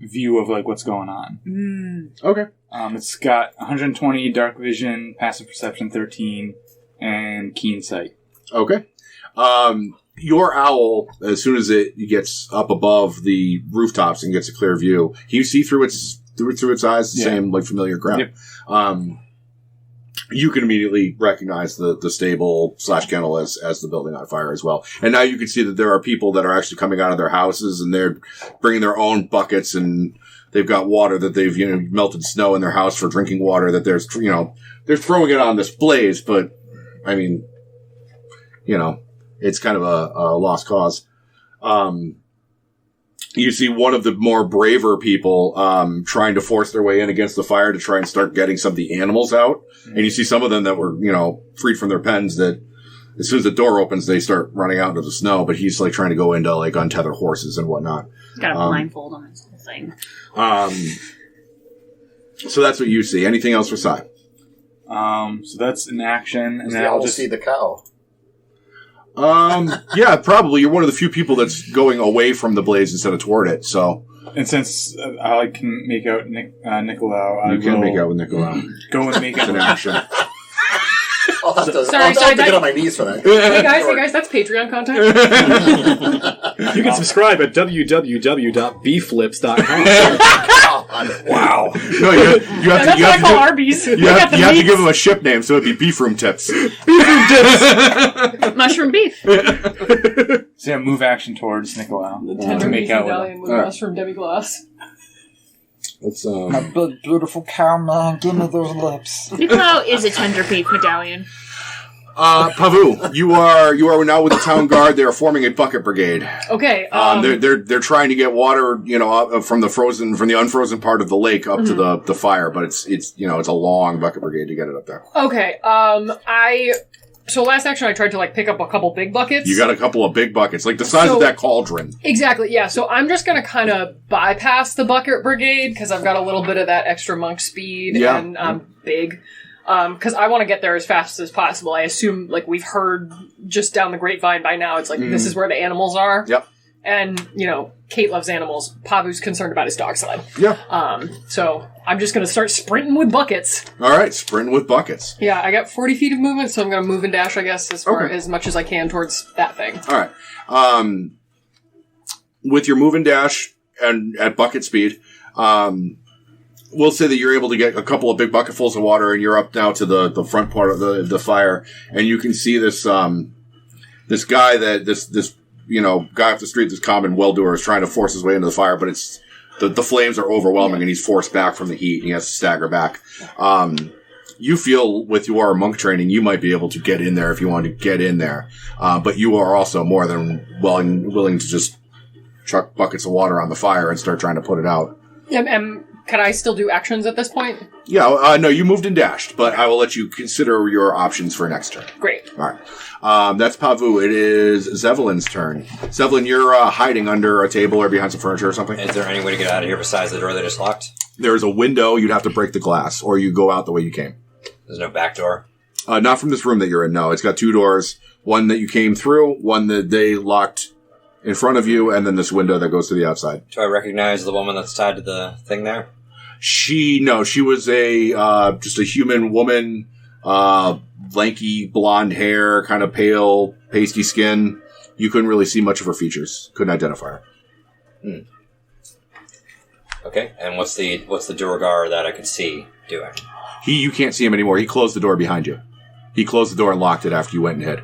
view of what's going on. Okay. It's got 120 dark vision, passive perception 13, and keen sight. Okay. Your owl, as soon as it gets up above the rooftops and gets a clear view, you see through its eyes the same familiar ground. Yep. You can immediately recognize the stable / kennel as the building on fire as well. And now you can see that there are people that are actually coming out of their houses and they're bringing their own buckets and they've got water that they've melted snow in their house for drinking water that they're throwing it on this blaze. But I mean, it's kind of a lost cause. You see one of the more braver people trying to force their way in against the fire to try and start getting some of the animals out. And you see some of them that were, freed from their pens that as soon as the door opens, they start running out into the snow. But he's trying to go into untether horses and whatnot. Got a blindfold on his whole thing. So that's what you see. Anything else for Sai? So that's an action. And then I'll just see the cow. Yeah, probably. You're one of the few people that's going away from the blaze instead of toward it, so. And since I can make out Nicolau, you can make out with Nicolau. Go and make out an action. I'll have to get on my knees for that. Hey guys, that's Patreon content. You can subscribe at www.bflips.com. Wow. No, you have to call Arby's. You have to give them a ship name, so it'd be Beef Room Tips. Mushroom beef. So move action towards Nicolau The tender to make out with medallion with mushroom demi-glace. Let's My big, beautiful cow man, give me those lips. Nicolau is a tender beef medallion. Pavu, you are now with the town guard. They are forming a bucket brigade. Okay. They're trying to get water, from the unfrozen part of the lake up to the fire, but it's a long bucket brigade to get it up there. Okay. So last action I tried to pick up a couple big buckets. You got a couple of big buckets, like the size of that cauldron. Exactly, yeah. So I'm just going to kind of bypass the bucket brigade because I've got a little bit of that extra monk speed and I'm big. Because I want to get there as fast as possible. I assume, we've heard just down the grapevine by now, it's this is where the animals are. Yep. And, Kate loves animals. Pavu's concerned about his dog sled. Yeah. So I'm just going to start sprinting with buckets. All right, sprinting with buckets. Yeah, I got 40 feet of movement, so I'm going to move and dash, I guess, as much as I can towards that thing. All right. With your move and dash and at bucket speed, we'll say that you're able to get a couple of big bucketfuls of water, and you're up now to the front part of the fire, and you can see this this guy guy off the street, this common well-doer, is trying to force his way into the fire, but it's the flames are overwhelming, and he's forced back from the heat, and he has to stagger back. You feel with your monk training, you might be able to get in there if you want to get in there, but you are also more than willing to just chuck buckets of water on the fire and start trying to put it out. Can I still do actions at this point? Yeah, no, you moved and dashed, but I will let you consider your options for next turn. Great. All right. That's Pavu. It is Zevelin's turn. Zevelin, you're hiding under a table or behind some furniture or something. Is there any way to get out of here besides the door they just locked? There's a window. You'd have to break the glass, or you go out the way you came. There's no back door? Not from this room that you're in, no. It's got two doors. One that you came through, one that they locked in front of you, and then this window that goes to the outside. Do I recognize the woman that's tied to the thing there? She was just a human woman, lanky blonde hair, kind of pale, pasty skin. You couldn't really see much of her features. Couldn't identify her. Okay, and what's the Durgar that I could see doing? You can't see him anymore. He closed the door behind you. He closed the door and locked it after you went and hid.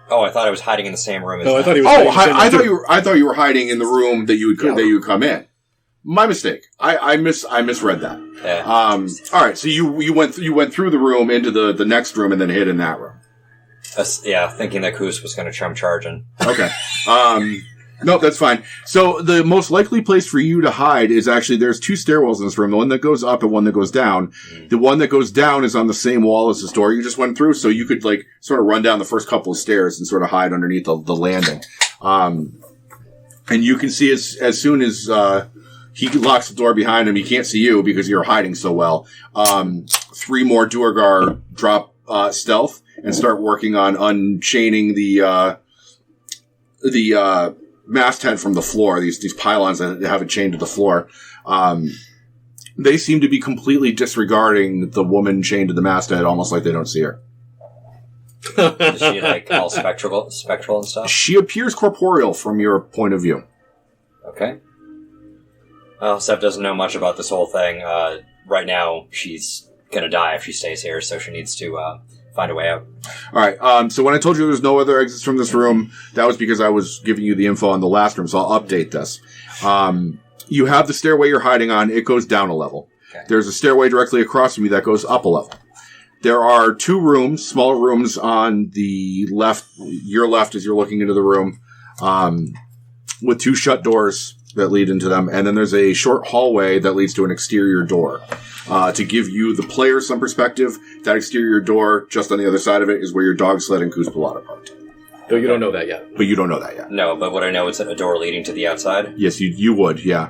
Oh, I thought I was hiding in the same room as I thought he was. I thought you were hiding in the room that you would come in. My mistake. I misread that. Yeah. All right. So you went through the room into the next room and then hid in that room. Thinking that Koos was going to come charging. Okay. No, that's fine. So the most likely place for you to hide is actually there's two stairwells in this room. The one that goes up and one that goes down. The one that goes down is on the same wall as the door you just went through, so you could sort of run down the first couple of stairs and sort of hide underneath the landing. And you can see as soon as he locks the door behind him, he can't see you because you're hiding so well. 3 more Duergar drop stealth and start working on unchaining the masthead from the floor. These pylons that have it chained to the floor. They seem to be completely disregarding the woman chained to the masthead, almost like they don't see her. Is she all spectral and stuff? She appears corporeal from your point of view. Okay. Well, Seth doesn't know much about this whole thing. Right now, she's gonna die if she stays here, so she needs to find a way out. All right. So when I told you there's no other exits from this room, that was because I was giving you the info on the last room, so I'll update this. You have the stairway you're hiding on. It goes down a level. Okay. There's a stairway directly across from you that goes up a level. There are 2 rooms, smaller rooms on the left, your left as you're looking into the room, with 2 shut doors that lead into them. And then there's a short hallway that leads to an exterior door. To give you, the player, some perspective, that exterior door, just on the other side of it, is where your dog sled and Koos Pilata parked. Though you don't know that yet. But you don't know that yet. No, but what I know is that a door leading to the outside? Yes, you would, yeah.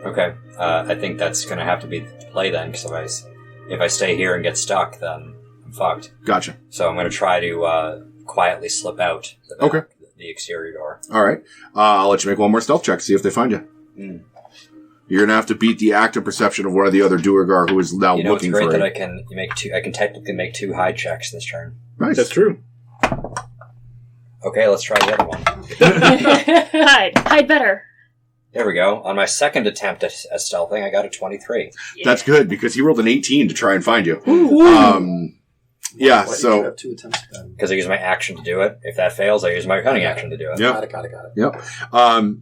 Okay. I think that's going to have to be the play then, because if I stay here and get stuck, then I'm fucked. Gotcha. So I'm going to try to quietly slip out the exterior door. All right. I'll let you make one more stealth check, see if they find you. You're going to have to beat the active perception of one of the other Duergar who is now looking for you. It's great that I can technically make 2 hide checks this turn. Nice. That's true. Okay, let's try the other one. Hide better. There we go. On my second attempt at stealthing, I got a 23. Yeah. That's good, because he rolled an 18 to try and find you. Yeah, Why did so... you have 2 attempts at that? Because I use my action to do it. If that fails, I use my cunning action to do it. Yep. Got it. Yep.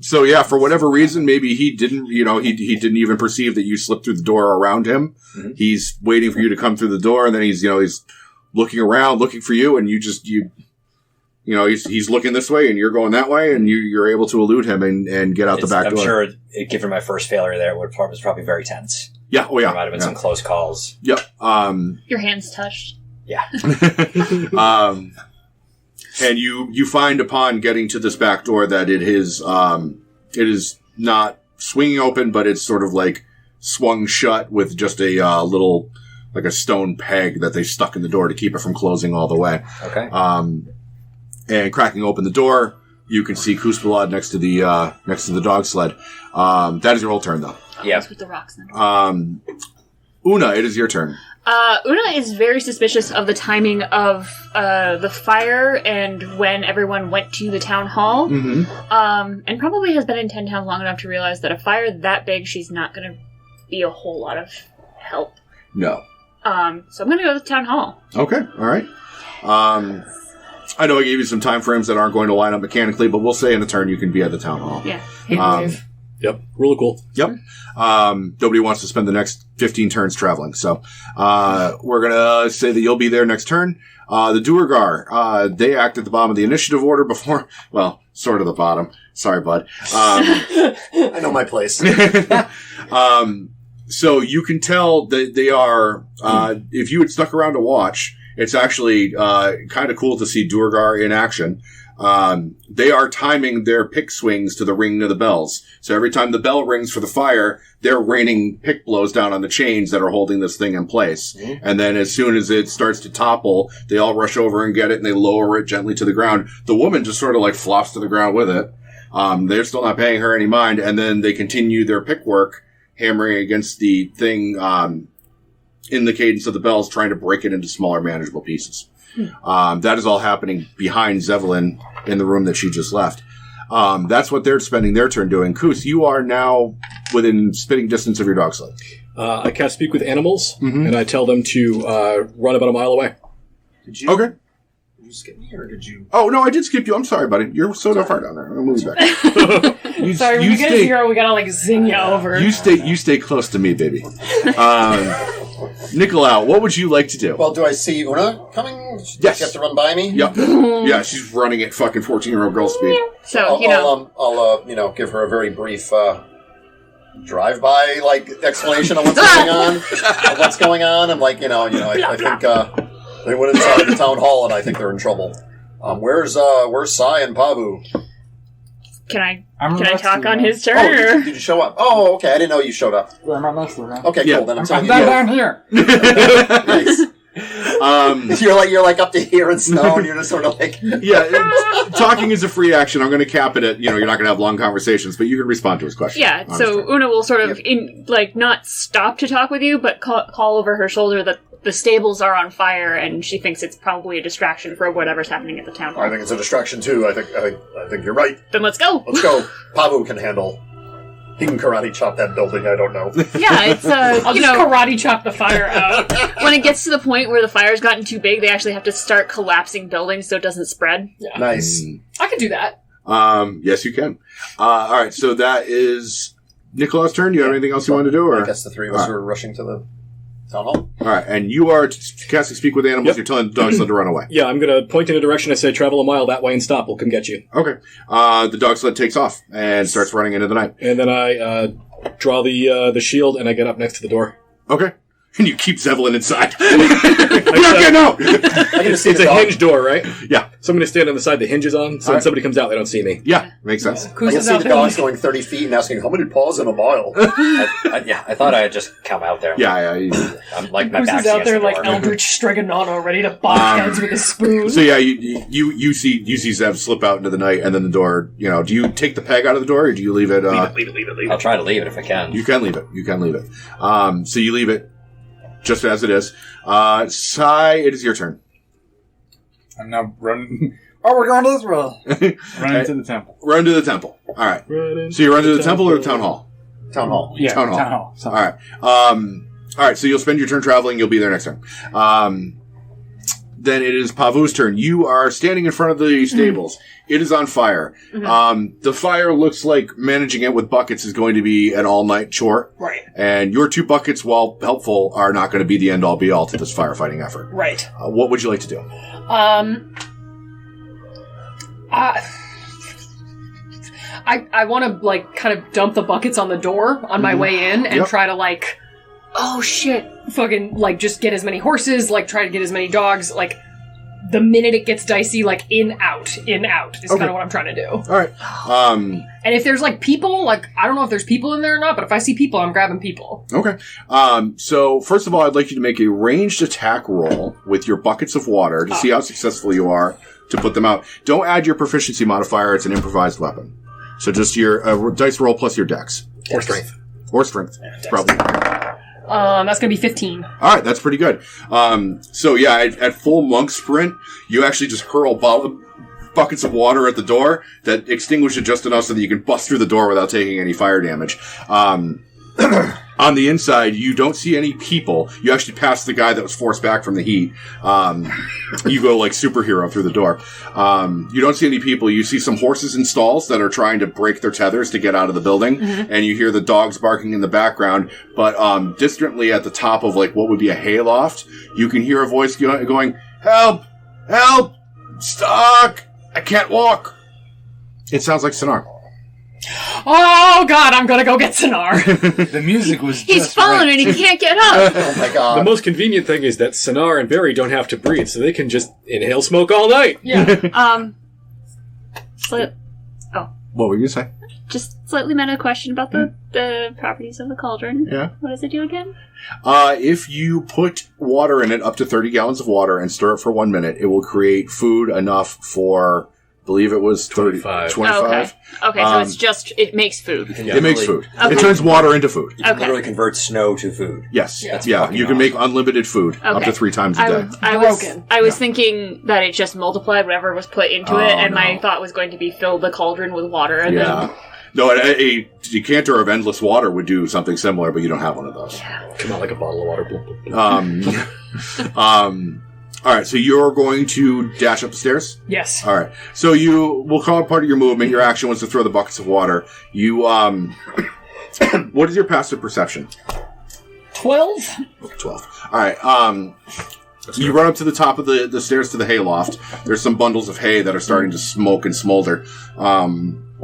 So yeah, for whatever reason, maybe he didn't, he didn't even perceive that you slipped through the door around him. Mm-hmm. He's waiting for you to come through the door, and then he's looking around, looking for you, and he's looking this way, and you're going that way, and you're able to elude him and get out the back door. I'm sure, given my first failure there, it was probably very tense. Yeah. Oh yeah. There might have been some close calls. Yep. Your hands touched. Yeah. And you find upon getting to this back door that it is not swinging open, but it's sort of like swung shut with just a little, like a stone peg that they stuck in the door to keep it from closing all the way. Okay. And cracking open the door, you can see Kuspalad next to the dog sled. That is your whole turn, though. Yeah. With the rocks then. Una, it is your turn. Una is very suspicious of the timing of the fire and when everyone went to the town hall. Mm-hmm. And probably has been in 10 towns long enough to realize that a fire that big, she's not going to be a whole lot of help. No. So I'm going to go to the town hall. Okay, all right. I know I gave you some time frames that aren't going to line up mechanically, but we'll say in a turn you can be at the town hall. Yeah. Yep. Really cool. Yep. Nobody wants to spend the next 15 turns traveling, so we're going to say that you'll be there next turn. The Duergar, they act at the bottom of the initiative order before, well, sort of the bottom. Sorry, bud. I know my place. So you can tell that they are, if you had stuck around to watch, it's actually kind of cool to see Duergar in action. They are timing their pick swings to the ringing of the bells. So every time the bell rings for the fire, they're raining pick blows down on the chains that are holding this thing in place. Mm-hmm. And then as soon as it starts to topple, they all rush over and get it, and they lower it gently to the ground. The woman just sort of like flops to the ground with it. They're still not paying her any mind, and then they continue their pick work, hammering against the thing in the cadence of the bells, trying to break it into smaller, manageable pieces. That is all happening behind Zevelin in the room that she just left. That's what they're spending their turn doing. Koos, you are now within spitting distance of your dog sled. I cast Speak with Animals, and I tell them to run about a mile away. Okay. Did you skip me, or did you... Oh, no, I did skip you. I'm sorry, buddy. You're so far down there. I'm moving back. Sorry, when you get a 0, we gotta, like, zing you over. You stay close to me, baby. Nicolau, what would you like to do? Well, do I see Una coming? Yes. You have to run by me? Yep. Yeah, she's running at fucking 14-year-old girl speed. So, I'll give her a very brief drive-by, like, explanation of what's going on. I'm like, I think they went inside the town hall, and I think they're in trouble. Where's Sai and Pabu? Can I talk on his turn? Oh, did you show up? Oh, okay. I didn't know you showed up. I'm not next to her now. Okay, Yeah. cool. Then I'm I'm telling down here. Nice. You're like up to here in snow, and you're just sort of like... Yeah, talking is a free action. I'm going to cap it at, you're not going to have long conversations, but you can respond to his question. Yeah, so Una will sort of, not stop to talk with you, but call over her shoulder that the stables are on fire, and she thinks it's probably a distraction for whatever's happening at the town hall. I think it's a distraction, too. I think you're right. Then let's go! Let's go. Pabu can handle... He can karate chop that building, I don't know. Yeah, it's, I'll just karate chop the fire out. When it gets to the point where the fire's gotten too big, they actually have to start collapsing buildings so it doesn't spread. Yeah. Nice. I could do that. Yes, you can. All right, so that is Nicolaus' turn. You have anything else you want to do? Or? I guess the three of us are rushing to the town hall. All right, and you are casting Speak with Animals. Yep. You're telling the dog sled to run away. Yeah, I'm going to point in a direction. I say, travel a mile that way and stop. We'll come get you. Okay. The dog sled takes off and starts running into the night. And then I draw the shield, and I get up next to the door. Okay. And you keep Zevelin inside. No! It's a hinge door, right? Yeah. So I'm going to stand on the side the hinge is on, so when somebody comes out, they don't see me. Yeah, makes sense. I can see the dogs going 30 feet and asking, how many paws in a mile? I thought I had just come out there. Yeah. I'm like my Who's back's out against there the like door. Eldritch Stregonano, ready to bop heads with a spoon? So yeah, you see Zev slip out into the night, and then the door. Do you take the peg out of the door, or do you leave it? Leave it. I'll try to leave it if I can. You can leave it. So you leave it just as it is. Sai, it is your turn. I'm now running. Oh, we're going this way. Running to the temple. Run to the temple. All right. So you run to the temple or the town hall? Town hall. Yeah, Town hall. Town hall. All right. All right. So you'll spend your turn traveling. You'll be there next turn. then it is Pavu's turn. You are standing in front of the stables. It is on fire. The fire looks like managing it with buckets is going to be an all-night chore. Right. And your 2 buckets, while helpful, are not going to be the end-all be-all to this firefighting effort. Right. What would you like to do? I want to, like, kind of dump the buckets on the door on my way in and try to, like, Oh, shit. fucking, like, just get as many horses, like, try to get as many dogs, like, the minute it gets dicey, like, in, out is kind of what I'm trying to do. All right. And if there's, like, people, like, I don't know if there's people in there or not, but if I see people, I'm grabbing people. Okay. So, first of all, I'd like you to make a ranged attack roll with your buckets of water to see how successful you are to put them out. Don't add your proficiency modifier. It's an improvised weapon. So just your dice roll plus your dex. Or strength. Or strength. Probably. That's gonna be 15. All right, that's pretty good. So yeah, at full monk sprint, you actually just hurl buckets of water at the door that extinguish it just enough so that you can bust through the door without taking any fire damage. On the inside, you don't see any people. You actually pass the guy that was forced back from the heat. You go like superhero through the door. You don't see any people. You see some horses in stalls that are trying to break their tethers to get out of the building. And you hear the dogs barking in the background. But distantly at the top of like what would be a hayloft, you can hear a voice going, "Help! Help! Stuck! I can't walk!" It sounds like Sonar. Oh god, I'm gonna go get Sonar. The music was just He's fallen right. and he can't get up. Oh my god. The most convenient thing is that Sonar and Barry don't have to breathe, so they can just inhale smoke all night. Yeah. What were you going to say? Just slightly meta question about the properties of the cauldron. Yeah. What does it do again? If you put water in it, up to 30 gallons of water, and stir it for 1 minute, it will create food enough for, I believe it was 25. 25. Okay, so it's just, it makes food. It makes food. Okay. It turns water into food. You can Okay. literally convert snow to food. Yes. That's Yeah, fucking you can awesome. make unlimited food up Okay. to 3 times a day. I was thinking that it just multiplied whatever was put into it, and my thought was going to be fill the cauldron with water and then... No, a decanter of endless water would do something similar, but you don't have one of those. Come out like a bottle of water. Blub, blub, blub. All right, so you're going to dash up the stairs? Yes. All right. So we'll call it part of your movement. Your action was to throw the buckets of water. You, what is your passive perception? 12? 12. All right. You run up to the top of the stairs to the hayloft. There's some bundles of hay that are starting to smoke and smolder.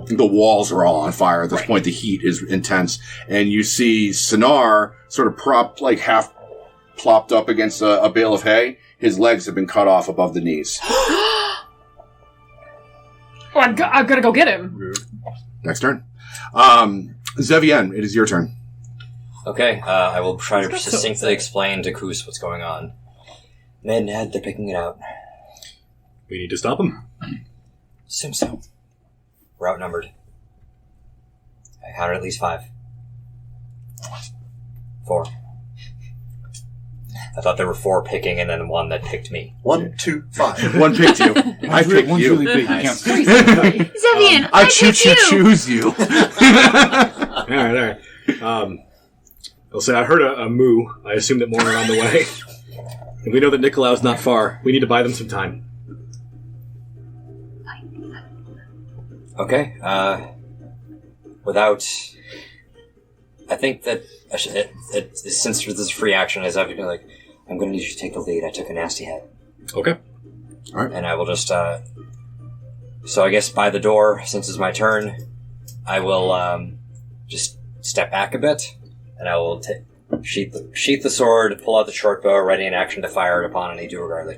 The walls are all on fire. At this point, the heat is intense. And you see Sonar sort of half plopped up against a bale of hay. His legs have been cut off above the knees. Oh, I've got to go get him. Next turn. Zevian, it is your turn. Okay, I will try to succinctly explain to Koos what's going on. Ned, they're picking it out. We need to stop them. Assume so. We're outnumbered. I counted at least 5. 4. I thought there were 4 picking and then 1 that picked me. 1, 2, 5. One picked you. I picked One's you. really big. Nice. You can't Zevian, I picked you! choose you. All right. I'll say I heard a moo. I assume that more are on the way. And we know that Nicolau's not far. We need to buy them some time. Okay, without... I think that since this is free action, as I've been like, I'm going to need you to take the lead. I took a nasty hit. Okay. All right. And I will just, so I guess by the door, since it's my turn, I will, just step back a bit, and I will sheath the sword, pull out the short bow, ready in action to fire it upon any Duergar that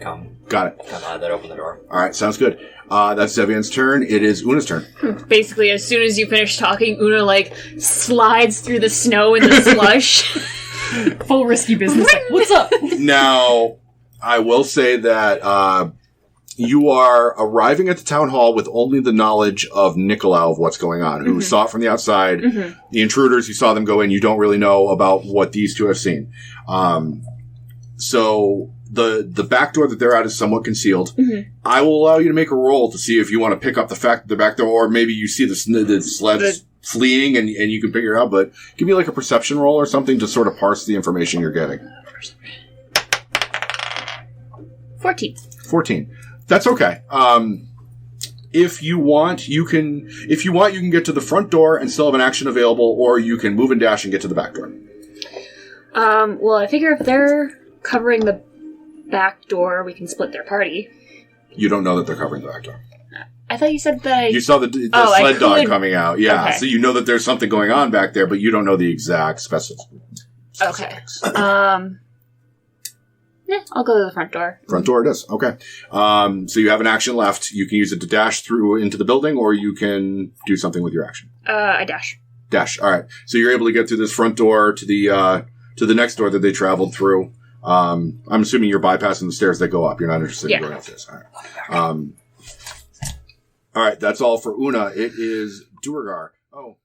Got it. that open the door. All right, sounds good. That's Zevian's turn. It is Una's turn. Basically, as soon as you finish talking, Una, slides through the snow and the slush. Full risky business. Like, what's up? Now, I will say that you are arriving at the town hall with only the knowledge of Nicolau of what's going on, who saw it from the outside. The intruders, you saw them go in. You don't really know about what these two have seen. So the back door that they're at is somewhat concealed. I will allow you to make a roll to see if you want to pick up the fact that the back door, or maybe you see the sleds fleeing and you can figure it out, but give me a perception roll or something to sort of parse the information you're getting. 14. That's okay. If you want, you can get to the front door and still have an action available, or you can move and dash and get to the back door. Well, I figure if they're covering the back door, we can split their party. You don't know that they're covering the back door. I thought you said that You saw the sled dog coming out, yeah. Okay. So you know that there's something going on back there, but you don't know the exact specifics. Okay. Yeah, I'll go to the front door. Front door it is. Okay. So you have an action left. You can use it to dash through into the building, or you can do something with your action. I dash. Dash. All right. So you're able to get through this front door to the next door that they traveled through. I'm assuming you're bypassing the stairs that go up. You're not interested in going upstairs. All right. All right. That's all for Una. It is Duergar. Oh.